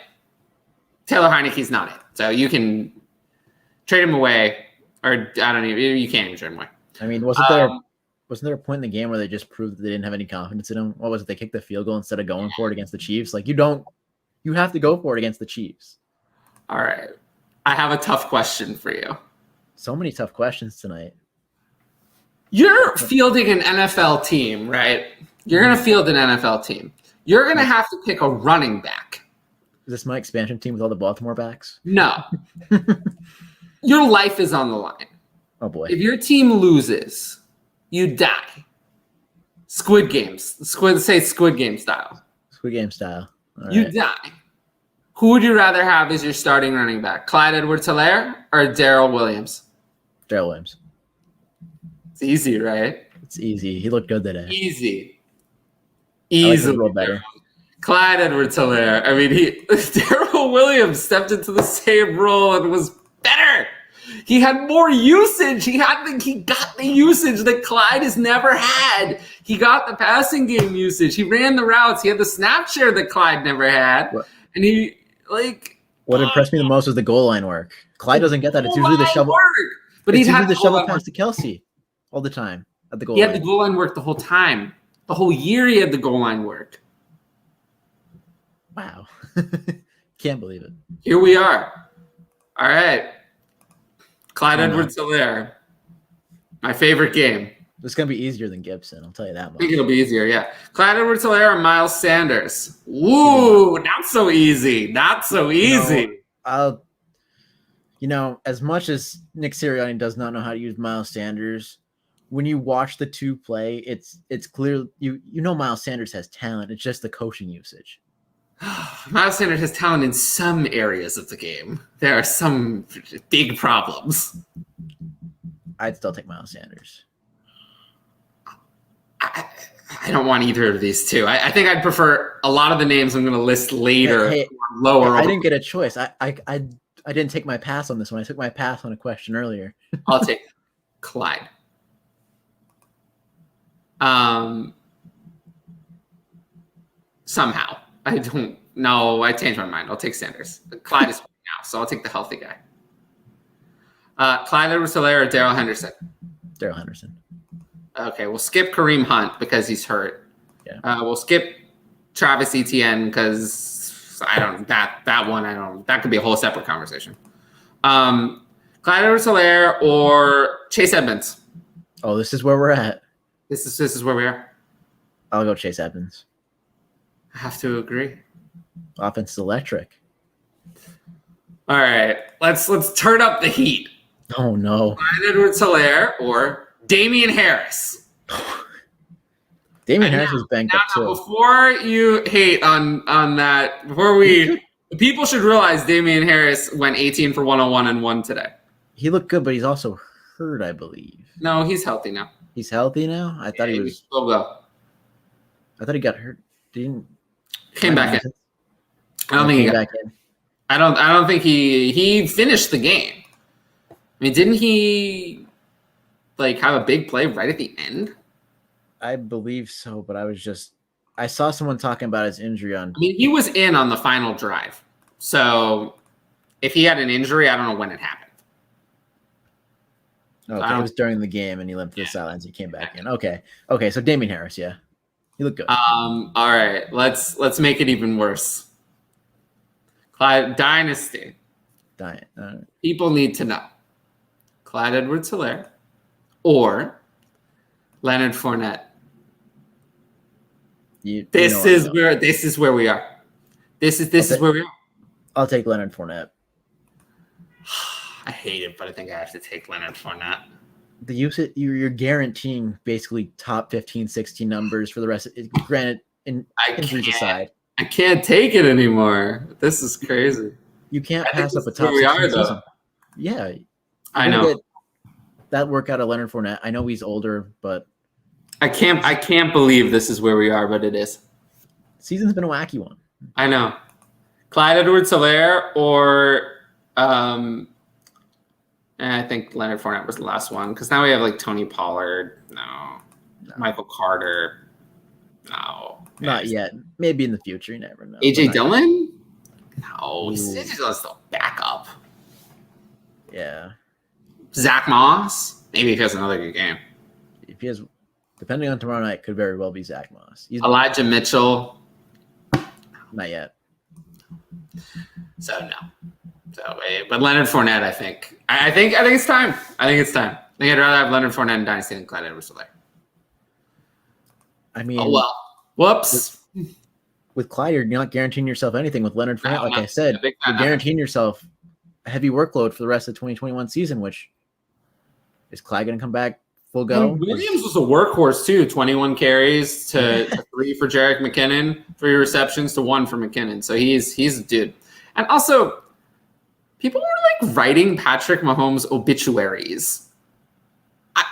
Taylor Heineke's not it. So you can trade him away, or I don't even. You can't even trade him away. I mean, wasn't there a point in the game where they just proved that they didn't have any confidence in him? What was it? They kicked the field goal instead of going for it against the Chiefs. Like, you have to go for it against the Chiefs. All right, I have a tough question for you. So many tough questions tonight. You're fielding an NFL team, right? You're going to field an NFL team. You're going to have to pick a running back. Is this my expansion team with all the Baltimore backs? No. Your life is on the line. Oh, boy. If your team loses, you die. Squid Games. Squid Game style. Squid Game style. All You right. die. Who would you rather have as your starting running back? Clyde Edwards-Helaire or Darrell Williams? Darrell Williams. It's easy, right? It's easy. He looked good today. Easy. I like his Easily. role better. Clyde Edwards-Helaire. I mean, Darrell Williams stepped into the same role and was better. He had more usage. He got the usage that Clyde has never had. He got the passing game usage. He ran the routes. He had the snap share that Clyde never had. What? And he What impressed me the most was the goal line work. Clyde doesn't get that. It's usually the shovel. But It's he had usually the shovel pass pass to Kelsey all the time at the goal He line. had the goal line work the whole time. The whole year he had the goal line work. Wow. Can't believe it. Here we are. All right. Clyde Oh, no. Edwards-Helaire. My favorite game. This is going to be easier than Gibson. I'll tell you that I much. think it'll be easier, yeah. Clyde Edwards-Helaire or Miles Sanders? Ooh, not so easy. Not so easy. As much as Nick Sirianni does not know how to use Miles Sanders, when you watch the two play, it's clear you know Miles Sanders has talent. It's just the coaching usage. Miles Sanders has talent in some areas of the game. There are some big problems. I'd still take Miles Sanders. I don't want either of these two. I think I'd prefer a lot of the names I'm going to list later. Hey, lower. I didn't get a choice. I didn't take my pass on this one. I took my pass on a question earlier. I'll take Clyde. Somehow. I don't know. I changed my mind. I'll take Sanders. Clyde is now, so I'll take the healthy guy. Clyde Edwards-Helaire or Darrell Henderson? Darrell Henderson. Okay, we'll skip Kareem Hunt because he's hurt. Yeah. We'll skip Travis Etienne because that could be a whole separate conversation. Clyde Edwards-Helaire or Chase Edmonds? Oh, this is where we're at. This is where we are. I'll go Chase Edmonds. I have to agree. Offense is electric. All right, let's turn up the heat. Oh no. Clyde Edwards-Helaire or Damian Harris? Damian Harris was banged up too. Before you hate on that, people should realize Damian Harris went 18 for 101 and won today. He looked good, but he's also hurt, I believe. No, he's healthy now. He's healthy now? I thought he was. Still go. I thought he got hurt. Came back in. I don't think he got back in. I don't think he finished the game. I mean, didn't he have a big play right at the end? I believe so, but I saw someone talking about his injury on. I mean, he was in on the final drive. So if he had an injury, I don't know when it happened. Okay, it was during the game and he limped to the sidelines. He came back in. Okay, so Damian Harris, yeah. He looked good. All right, let's make it even worse. Clyde Dynasty. People need to know. Clyde Edwards-Helaire or Leonard Fournette. This is where we are. This is where we are. I'll take Leonard Fournette. I hate it, but I think I have to take Leonard Fournette. The usage, you're guaranteeing basically top 15, 16 numbers for the rest. Granted, injuries aside, I can't take it anymore. This is crazy. You can't pass up a top 16 season. Yeah, I know. That work out of Leonard Fournette. I know he's older, but I can't believe this is where we are, but it is. Season's been a wacky one. I know. Clyde Edwards-Helaire or I think Leonard Fournette was the last one because now we have Tony Pollard. No. Michael Carter. No. Not yet. Maybe in the future. You never know. AJ Dillon? No. AJ Dillon's still backup. Yeah. Zach Moss? Maybe if he has another good game. If he has, depending on tomorrow night, could very well be Zach Moss. Elijah Mitchell? Not yet. So no. But Leonard Fournette, I think it's time. I think I'd rather have Leonard Fournette in Dynasty than Clyde Edwards-Helaire. I mean, oh well. Whoops. With Clyde, you're not guaranteeing yourself anything. With Leonard Fournette, like I said, you're guaranteeing yourself a heavy workload for the rest of the 2021 season. Which is Clyde going to come back full go. And Williams was a workhorse too. 21 carries to 3 for Jerick McKinnon, 3 receptions to 1 for McKinnon. So he's a dude. And also, people were like writing Patrick Mahomes obituaries.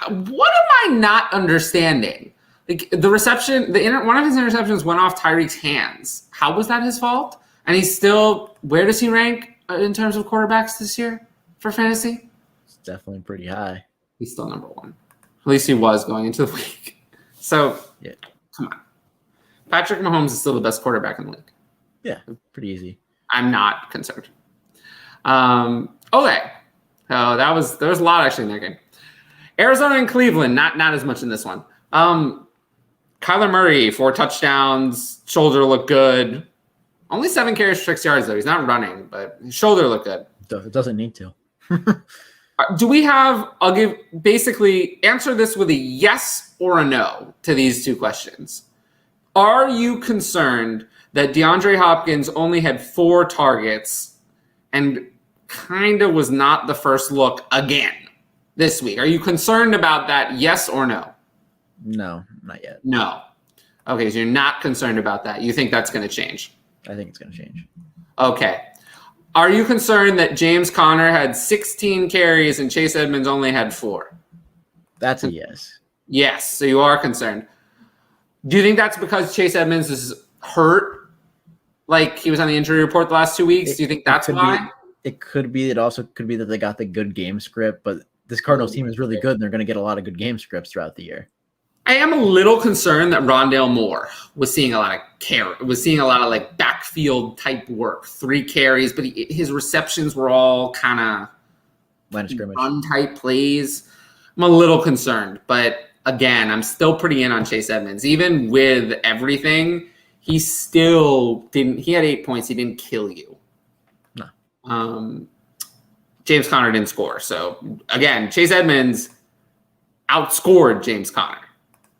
What am I not understanding? Like the reception, one of his interceptions went off Tyreek's hands. How was that his fault? And he's still, where does he rank in terms of quarterbacks this year for fantasy? It's definitely pretty high. He's still number 1. At least he was going into the week. So, yeah, come on. Patrick Mahomes is still the best quarterback in the league. Yeah, pretty easy. I'm not concerned. Okay. So there was a lot actually in that game. Arizona and Cleveland, not as much in this one. Kyler Murray, 4 touchdowns, shoulder looked good. Only 7 carries for 6 yards though. He's not running, but his shoulder looked good. It doesn't need to. Do we have, I'll give, basically answer this with a yes or a no to these 2 questions. Are you concerned that DeAndre Hopkins only had 4 targets and kind of was not the first look again this week? Are you concerned about that, yes or no? No, not yet. No. Okay, so you're not concerned about that. You think that's going to change? I think it's going to change. Okay. Are you concerned that James Conner had 16 carries and Chase Edmonds only had 4? That's a yes. Yes, so you are concerned. Do you think that's because Chase Edmonds is hurt? Like he was on the injury report the last 2 weeks? Do you think that's why? It could be. It also could be that they got the good game script, but this Cardinals team is really good and they're going to get a lot of good game scripts throughout the year. I am a little concerned that Rondale Moore was seeing a lot of like backfield type work, 3 carries, but his receptions were all kind of line of scrimmage run type plays. I'm a little concerned, but again, I'm still pretty in on Chase Edmonds. Even with everything, he still didn't. He had 8 points. He didn't kill you. No. James Conner didn't score. So again, Chase Edmonds outscored James Conner.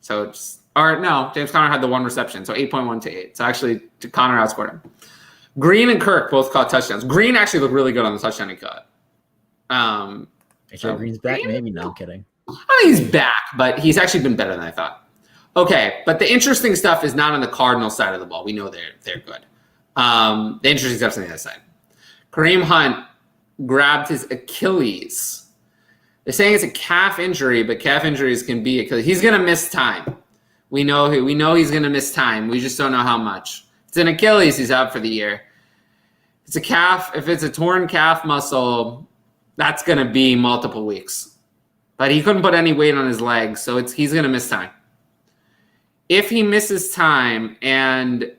So James Conner had the 1 reception, so 8.1 to 8. So actually, Conner outscored him. Green and Kirk both caught touchdowns. Green actually looked really good on the touchdown he caught. Green's back? Maybe. No, I'm kidding. I think he's back, but he's actually been better than I thought. Okay, but the interesting stuff is not on the Cardinals side of the ball. We know they're good. The interesting stuff's on the other side. Kareem Hunt grabbed his Achilles. They're saying it's a calf injury, but calf injuries can be Achilles. He's going to miss time. We know he's going to miss time. We just don't know how much. If it's an Achilles, he's out for the year. If it's a calf, if it's a torn calf muscle, that's going to be multiple weeks. But he couldn't put any weight on his legs, so he's going to miss time. If he misses time and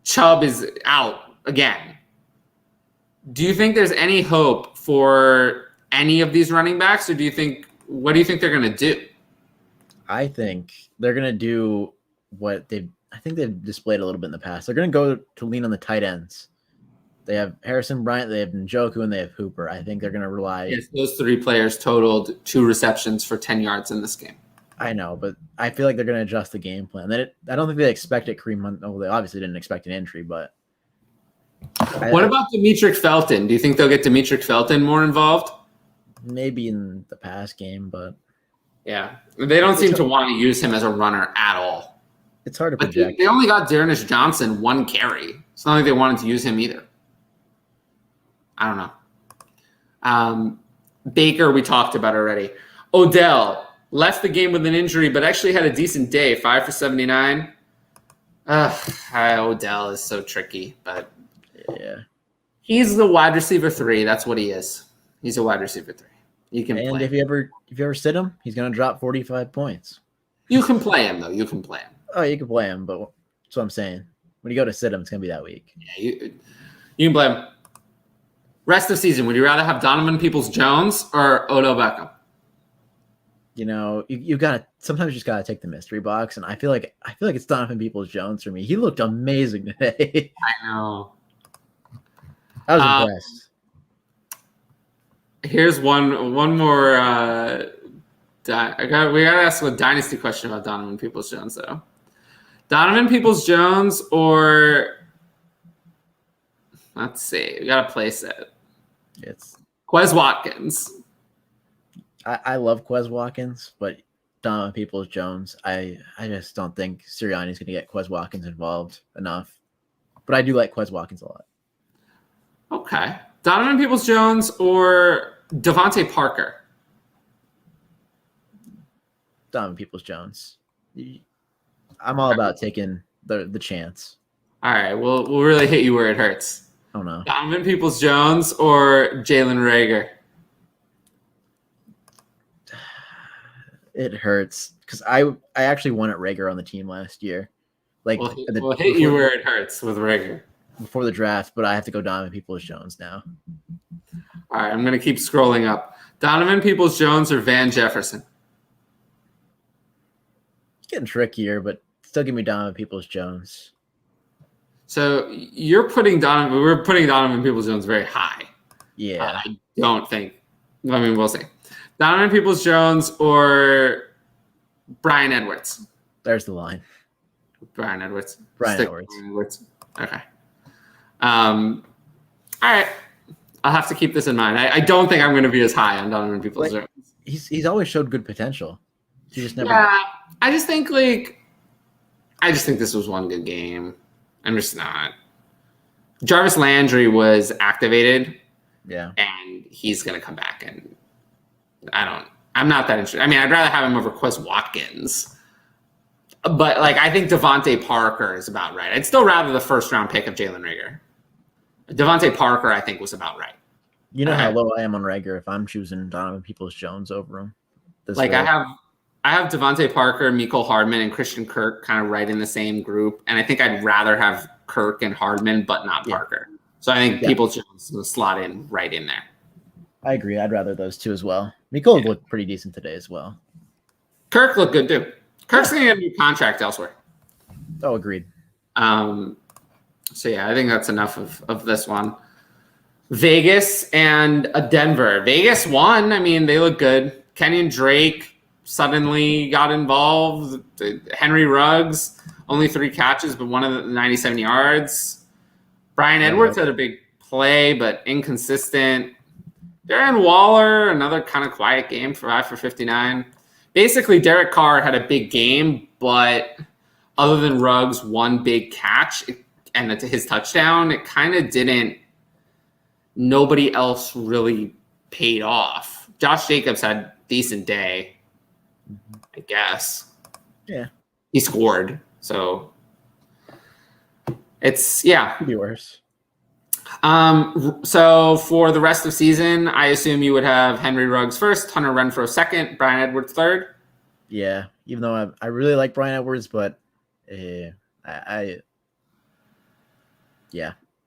Chubb is out again, do you think there's any hope for any of these running backs, or what do you think they're going to do? I think they're going to do what I think they've displayed a little bit in the past. They're going to go to lean on the tight ends. They have Harrison Bryant, they have Njoku, and they have Hooper. I think they're going to rely. Yes, those 3 players totaled 2 receptions for 10 yards in this game. I know, but I feel like they're going to adjust the game plan. I don't think they expected Kareem Hunt. Well, they obviously didn't expect an injury, but. What about Demetric Felton? Do you think they'll get Demetric Felton more involved? Maybe in the pass game, but. Yeah, they don't seem to want to use him as a runner at all. It's hard to but project. They only got Darnell Johnson 1 carry. It's not like they wanted to use him either. I don't know. Baker, we talked about already. Odell left the game with an injury, but actually had a decent day, 5 for 79. Odell is so tricky, but yeah, he's the wide receiver 3. That's what he is. He's a wide receiver 3. You can and play if you ever sit him, he's going to drop 45 points. You can play him though. You can play him. Oh, you can play him, but that's what I'm saying. When you go to sit him, it's going to be that week. Yeah, you can play him. Rest of season, would you rather have Donovan Peoples-Jones or Odell Beckham? You know, you got to sometimes you just got to take the mystery box, and I feel like it's Donovan Peoples-Jones for me. He looked amazing today. I know. I was impressed. Here's one more. We gotta ask a Dynasty question about Donovan Peoples-Jones though. Donovan Peoples-Jones or let's see, we got to place it. It's Quez Watkins. I love Quez Watkins, but Donovan Peoples-Jones. I just don't think Sirianni's going to get Quez Watkins involved enough. But I do like Quez Watkins a lot. Okay. Donovan Peoples-Jones or Devontae Parker? Donovan Peoples-Jones. I'm all about taking the chance. All right, we'll really hit you where it hurts. Oh no. Donovan Peoples-Jones or Jalen Reagor? It hurts because I actually wanted Reagor on the team last year. Like We'll hit you where it hurts with Reagor. Before the draft, but I have to go Donovan Peoples-Jones now. All right, I'm going to keep scrolling up. Donovan Peoples-Jones or Van Jefferson? It's getting trickier, but still give me Donovan Peoples-Jones. So we're putting Donovan Peoples-Jones very high. Yeah. I don't think. I mean, we'll see. Donovan Peoples-Jones or Brian Edwards? There's the line. Brian Edwards. Brian Edwards. Okay. All right. I'll have to keep this in mind. I don't think I'm going to be as high on Donovan Peoples-Jones. He's always showed good potential. He just never. Yeah, I just think this was one good game. I'm just not. Jarvis Landry was activated. Yeah. And he's going to come back, and I'm not that interested. I mean, I'd rather have him over Quez Watkins. But, I think Devontae Parker is about right. I'd still rather the first-round pick of Jalen Reagor. Devontae Parker, I think, was about right. You know how low I am on Reagor if I'm choosing Donovan Peoples-Jones over him. I have Devontae Parker, Mecole Hardman, and Christian Kirk kind of right in the same group. And I think I'd rather have Kirk and Hardman, but not Parker. So I think Peoples-Jones will slot in right in there. I agree. I'd rather those two as well. Mecole looked pretty decent today as well. Kirk looked good, too. Kirk's going to get a new contract elsewhere. Oh, agreed. So, I think that's enough of this one. Vegas and Denver. Vegas won. I mean, they look good. Kenyon Drake suddenly got involved. Henry Ruggs, only 3 catches, but one of the 97 yards. Brian Edwards had a big play, but inconsistent. Darren Waller, another kind of quiet game, 5 for 59. Basically, Derek Carr had a big game, but other than Ruggs' one big catch and his touchdown, it kind of didn't. Nobody else really paid off. Josh Jacobs had a decent day, I guess. Yeah. He scored, so it's Could be worse. So for the rest of the season, I assume you would have Henry Ruggs first, Hunter Renfrow second, Brian Edwards third. Yeah, even though I really like Brian Edwards, but I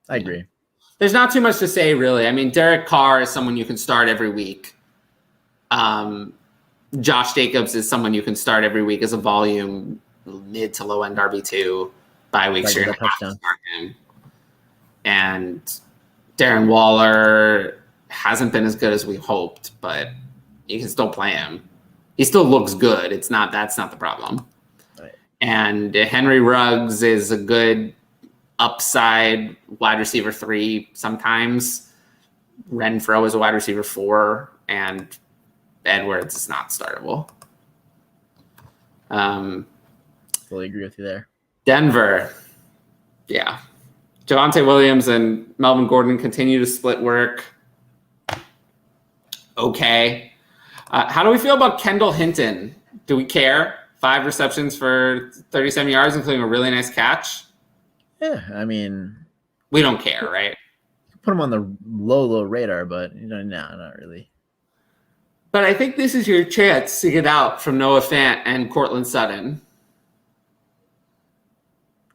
agree. There's not too much to say, really. I mean, Derek Carr is someone you can start every week. Josh Jacobs is someone you can start every week as a volume mid to low end RB2. Bye weeks, you're going to have to start him. And Darren Waller hasn't been as good as we hoped, but you can still play him. He still looks good. That's not the problem. Right. And Henry Ruggs is a good upside wide receiver 3 sometimes. Renfrow is a wide receiver 4, and Edwards is not startable. Fully agree with you there. Denver. Yeah. Javonte Williams and Melvin Gordon continue to split work. Okay. How do we feel about Kendall Hinton? Do we care? 5 receptions for 37 yards, including a really nice catch. Yeah, I mean, we don't care, right? Put him on the low radar, but no, not really. But I think this is your chance to get out from Noah Fant and Cortland Sutton.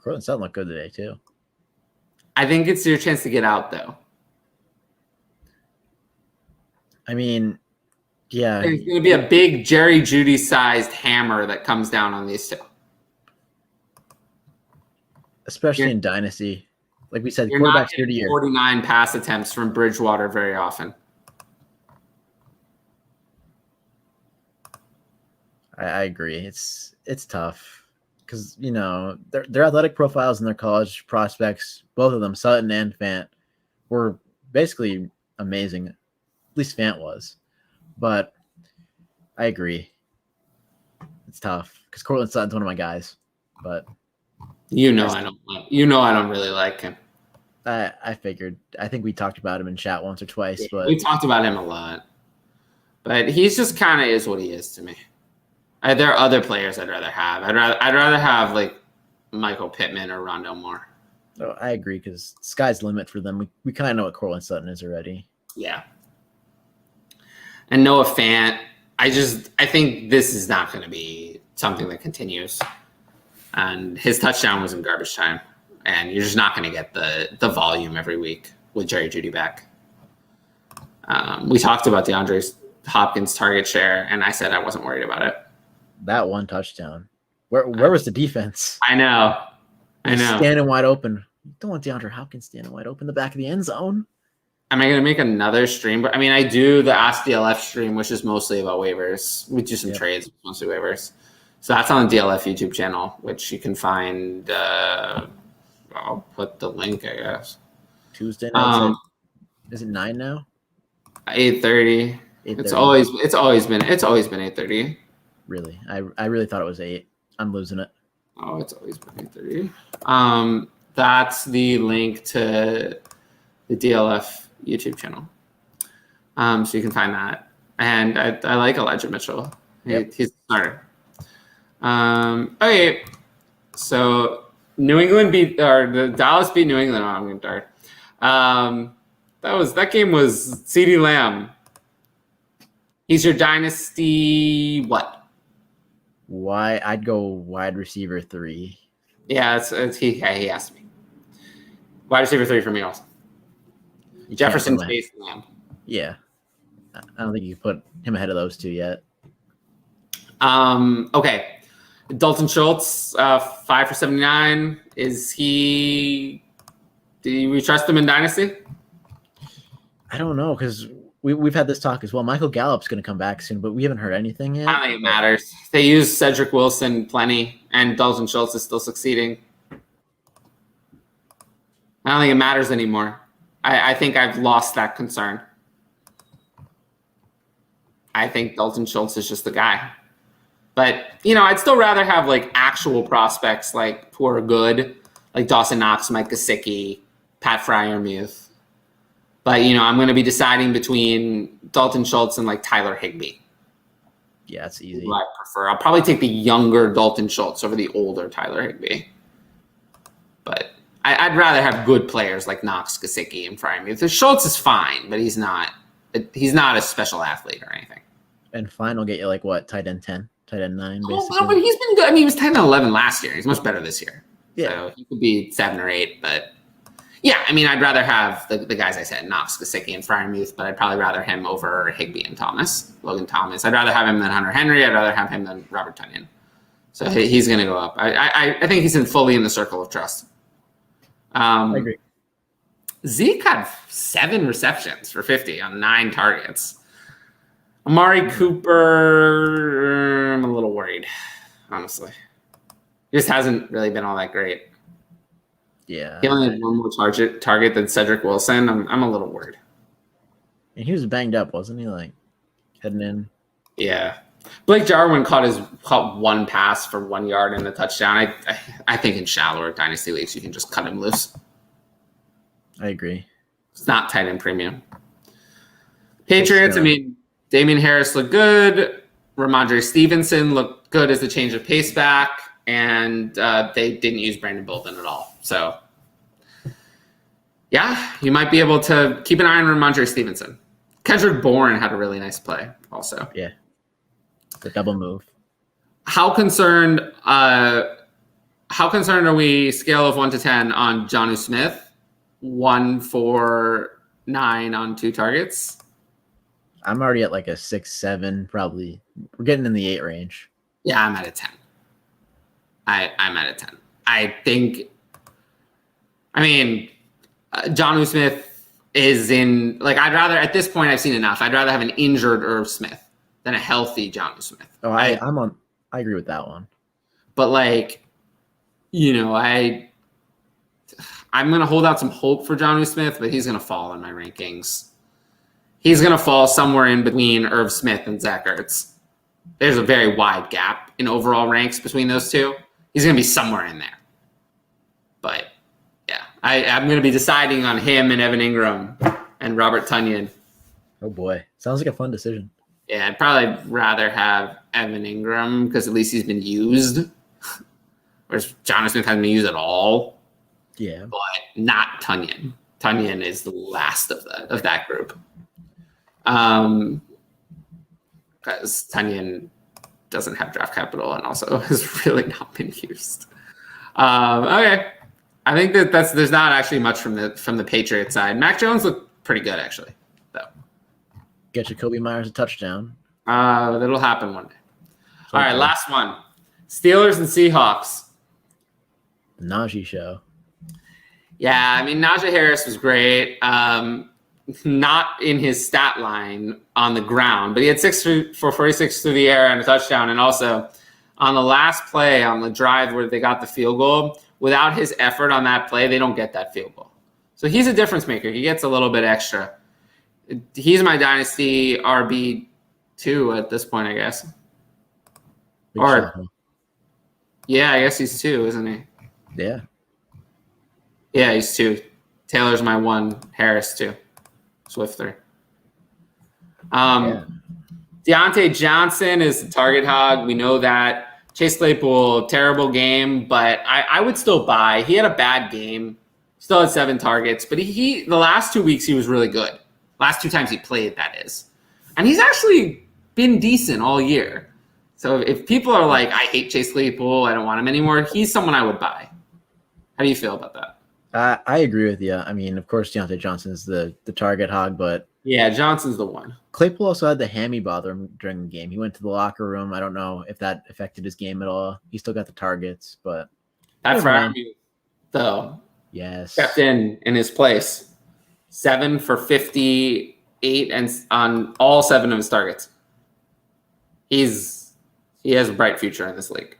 Cortland Sutton looked good today too. I think it's your chance to get out, though. I mean, yeah. It's going to be a big Jerry Jeudy-sized hammer that comes down on these two. Especially in Dynasty. Like we said, you're quarterbacks year to year. 49 pass attempts from Bridgewater very often. I agree. It's tough because, their athletic profiles and their college prospects, both of them, Sutton and Fant, were basically amazing. At least Fant was. But I agree. It's tough because Cortland Sutton's one of my guys, but I don't really like him. I figured. I think we talked about him in chat once or twice, Yeah, but we talked about him a lot. But he's just kind of is what he is to me. There are other players I'd rather have. I'd rather have like Michael Pittman or Rondell Moore. oh, I agree because sky's the limit for them. We kind of know what Cortland Sutton is already. Yeah. And Noah Fant, I think this is not going to be something that continues. And his touchdown was in garbage time. And you're just not going to get the volume every week with Jerry Jeudy back. We talked about DeAndre Hopkins' target share, and I said I wasn't worried about it. That one touchdown. Where was the defense? I know. Standing wide open. You don't want DeAndre Hopkins standing wide open in the back of the end zone. Am I going to make another stream? But I mean, I do the Ask DLF stream, which is mostly about waivers. We do some trades, mostly waivers. So that's on the DLF YouTube channel, which you can find. I'll put the link, I guess. Tuesday night. Is it 9 now? 8:30. It's always been 8:30. Really? I really thought it was 8. I'm losing it. Oh, it's always been 8:30. That's the link to the DLF YouTube channel. So you can find that. And I like Elijah Mitchell. He's a starter. Okay. So the Dallas beat New England. Oh, I'm going to start. That game was CeeDee Lamb. He's your dynasty what? Why I'd go wide receiver 3. Yeah, he has to be. Wide receiver 3 for me also. Jefferson, Chase, Lamb. Yeah. I don't think you can put him ahead of those two yet. Okay. Dalton Schultz, 5 for 79. Do we trust him in Dynasty? I don't know because we've had this talk as well. Michael Gallup's going to come back soon, but we haven't heard anything yet. I don't think it matters. They use Cedric Wilson plenty, and Dalton Schultz is still succeeding. I don't think it matters anymore. I think I've lost that concern. I think Dalton Schultz is just the guy. But, I'd still rather have, like, actual prospects, like, who are good, like Dawson Knox, Mike Gesicki, Pat Freiermuth. But, I'm going to be deciding between Dalton Schultz and, like, Tyler Higbee. Yeah, it's easy. Who I prefer. I'll probably take the younger Dalton Schultz over the older Tyler Higbee. But I'd rather have good players like Knox, Gesicki, and Freiermuth. Schultz is fine, but he's not a special athlete or anything. And fine will get you, like, what, tight end 10? Tight end 9, basically. Oh, but he's been good. I mean, he was 10 and 11 last year. He's much better this year. Yeah. So he could be 7 or 8. But, yeah, I mean, I'd rather have the guys I said, Knox, Gesicki, and Freiermuth, but I'd probably rather him over Higbee and Logan Thomas. I'd rather have him than Hunter Henry. I'd rather have him than Robert Tonyan. So he's going to go up. I think he's fully in the circle of trust. I agree. Zeke had 7 receptions for 50 on 9 targets. Amari Cooper, I'm a little worried, honestly. He just hasn't really been all that great. Yeah. He only had one more target than Cedric Wilson. I'm a little worried. And he was banged up, wasn't he? Like, heading in. Yeah. Blake Jarwin caught one pass for 1 yard and a touchdown. I think in shallower dynasty leagues, you can just cut him loose. I agree. It's not tight end premium. Patriots, I mean, Damian Harris looked good. Ramondre Stevenson looked good as the change of pace back. And they didn't use Brandon Bolden at all. So, yeah, you might be able to keep an eye on Ramondre Stevenson. Kendrick Bourne had a really nice play also. Yeah. The double move. How concerned are we, scale of 1 to 10, on Jonnu Smith? 1 for 9 on 2 targets. I'm already at like a 6, 7, probably. We're getting in the 8 range. Yeah, I'm at a 10. I'm at a 10. I think, Jonnu Smith is in, like, I'd rather, at this point, I've seen enough. I'd rather have an injured Irv Smith than a healthy Jonnu Smith. Oh, I agree with that one. But, like, I'm going to hold out some hope for Jonnu Smith, but he's going to fall in my rankings. He's going to fall somewhere in between Irv Smith and Zach Ertz. there's a very wide gap in overall ranks between those two. He's going to be somewhere in there. But yeah, I'm going to be deciding on him and Evan Ingram and Robert Tonyan. Oh boy, sounds like a fun decision. Yeah, I'd probably rather have Evan Ingram because at least he's been used, whereas Jonathan Smith hasn't been used at all. Yeah, but not Tonyan. Tonyan is the last of that group. Because Tonyan doesn't have draft capital and also has really not been used. Okay, I think there's not actually much from the Patriots side. Mac Jones looked pretty good actually, though. Get Jacoby Myers a touchdown. That'll happen one day. All right, last one. Steelers and Seahawks. The Najee show. Yeah, I mean, Najee Harris was great. Not in his stat line on the ground, but he had 6 for 46 through the air and a touchdown. And also on the last play on the drive where they got the field goal, without his effort on that play, they don't get that field goal. So he's a difference maker. He gets a little bit extra. He's my Dynasty RB2 at this point, I guess. Big Or, shot, huh? yeah, I guess he's 2, isn't he? Yeah. Yeah, he's 2. Taylor's my 1. Harris 2. Swift 3. Deontay Johnson is the target hog. We know that. Chase Claypool, terrible game, but I would still buy. He had a bad game. Still had 7 targets, but the last 2 weeks he was really good. Last 2 times he played, that is. And he's actually been decent all year. So if people are like, I hate Chase Claypool, I don't want him anymore, he's someone I would buy. How do you feel about that? I agree with you. I mean, of course, Deontay Johnson is the target hog, but Yeah, Johnson's the one. Claypool also had the hammy bother him during the game. He went to the locker room. I don't know if that affected his game at all. He still got the targets, but That Fryer, though, yes, stepped in his place. 7 for 58 and on all 7 of his targets. He has a bright future in this league.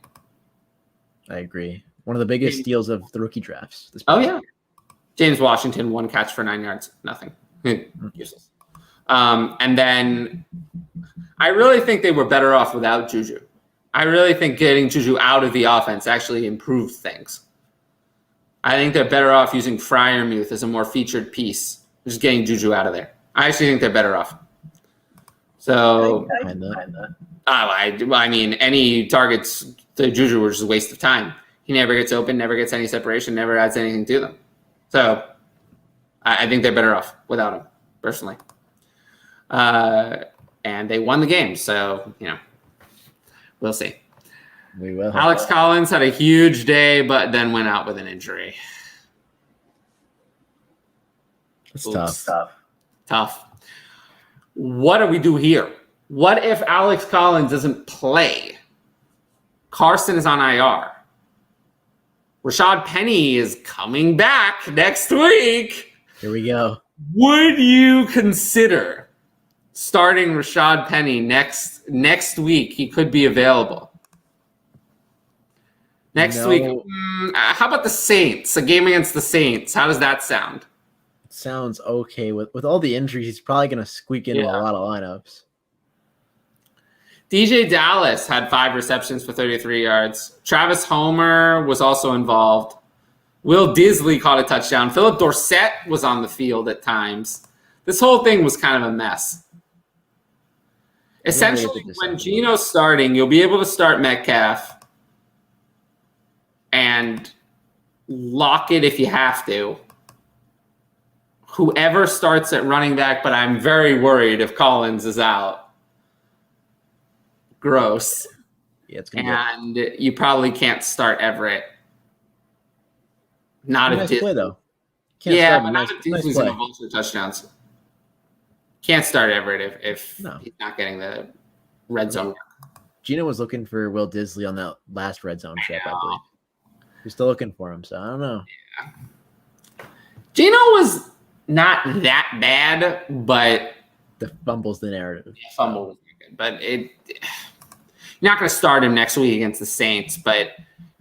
I agree. One of the biggest steals of the rookie drafts. Oh yeah, James Washington, 1 catch for 9 yards, nothing, useless. And then I really think they were better off without Juju. I really think getting Juju out of the offense actually improved things. I think they're better off using Freiermuth as a more featured piece, just getting Juju out of there. I actually think they're better off. So, I mean, any targets to Juju were just a waste of time. He never gets open, never gets any separation, never adds anything to them. So, I think they're better off without him, personally. And they won the game, so, we'll see. We will. Alex Collins had a huge day, but then went out with an injury. It's Tough. What do we do here? What if Alex Collins doesn't play? Carson is on IR. Rashad Penny is coming back next week. Here we go. Would you consider starting Rashad Penny next week? He could be available. Next week. How about the Saints? A game against the Saints. How does that sound? Sounds okay. With all the injuries, he's probably going to squeak into a lot of lineups. DJ Dallas had 5 receptions for 33 yards. Travis Homer was also involved. Will Disley caught a touchdown. Philip Dorsett was on the field at times. This whole thing was kind of a mess. Essentially, when Geno's starting, you'll be able to start Metcalf and lock it if you have to. Whoever starts at running back, but I'm very worried if Collins is out. Gross. Yeah, it's gonna be you probably can't start Everett. Not if nice play though. But not if Disney's going to vulture touchdowns. Can't start Everett if he's not getting the red zone. Gino was looking for Will Disley on that last red zone trip, I believe. He's still looking for him, so I don't know. Yeah. Gino was not that bad, but the fumble's the narrative. Yeah, fumble was good, but you're not going to start him next week against the Saints, but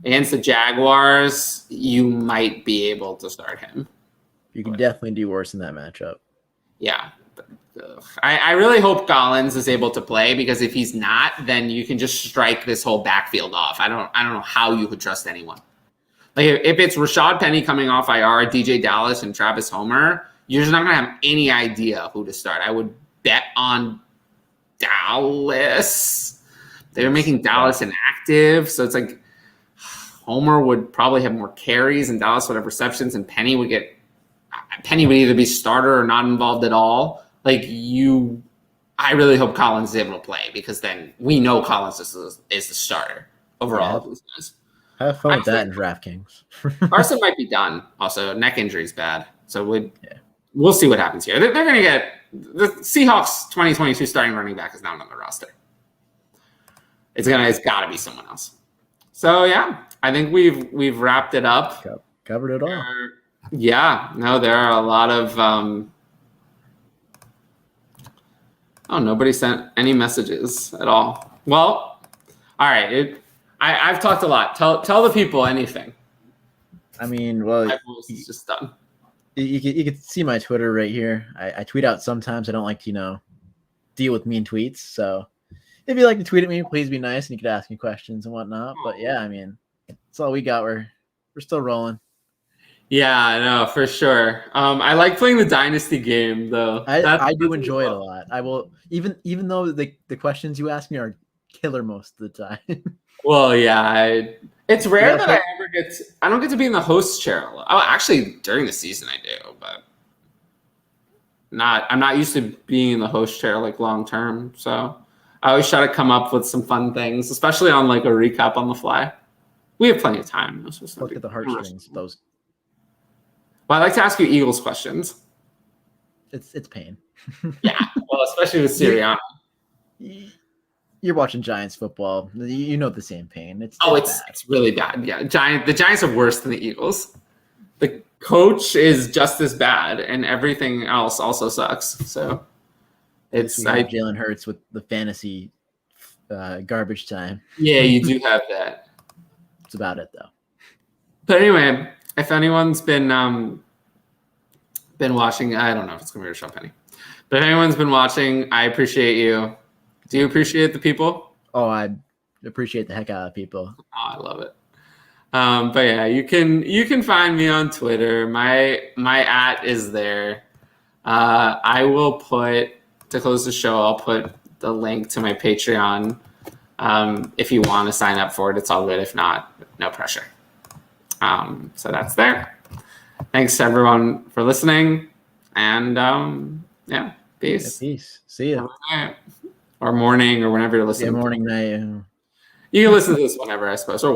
against the Jaguars, you might be able to start him. You can definitely do worse in that matchup. Yeah, I really hope Collins is able to play, because if he's not, then you can just strike this whole backfield off. I don't know how you could trust anyone. Like if it's Rashad Penny coming off IR, DJ Dallas, and Travis Homer, you're just not gonna have any idea who to start. I would bet on Dallas. They were making Dallas inactive, so it's like Homer would probably have more carries and Dallas would have receptions, and Penny would either be starter or not involved at all. I really hope Collins is able to play, because then we know Collins is the starter over all of these guys. Have fun with that in DraftKings. Carson might be done. Also, neck injury is bad, so we'll see what happens here. They're going to get the Seahawks 2022 starting running back is not on the roster. It's got to be someone else. So yeah, I think we've wrapped it up. Covered it all. Yeah, no, there are a lot of. Nobody sent any messages at all. Well, all right. I've talked a lot. Tell the people anything. I mean, well, my voice is just done. You could see my Twitter right here. I tweet out sometimes. I don't like to deal with mean tweets. So if you like to tweet at me, please be nice, and you could ask me questions and whatnot. But yeah, I mean, that's all we got. We're still rolling. Yeah, I know, for sure. I like playing the Dynasty game, though. I do enjoy it a lot. I will, even though the questions you ask me are killer most of the time. Well, yeah, it's rare that I don't get to be in the host chair a lot. Oh, actually, during the season I do, but I'm not used to being in the host chair long term. So I always try to come up with some fun things, especially on a recap on the fly. We have plenty of time. Look at the heartstrings. Those. Well, I'd like to ask you Eagles questions. It's pain. Yeah, well, especially with Sirianni. You're watching Giants football. You know the same pain. It's really bad. Yeah, the Giants are worse than the Eagles. The coach is just as bad, and everything else also sucks. So it's Jalen Hurts with the fantasy garbage time. Yeah, you do have that. That's about it, though. But anyway, if anyone's been watching, I don't know if it's gonna be Rashad Penny, but if anyone's been watching, I appreciate you. Do you appreciate the people? Oh, I appreciate the heck out of people. Oh, I love it. But yeah, you can find me on Twitter. My @ is there. I will put, to close the show, I'll put the link to my Patreon. If you want to sign up for it, it's all good. If not, no pressure. So that's there. Thanks to everyone for listening, and yeah, peace. Yeah, peace. See ya. Or morning, or whenever you're listening. Yeah, morning, night. You can listen to this whenever, I suppose, or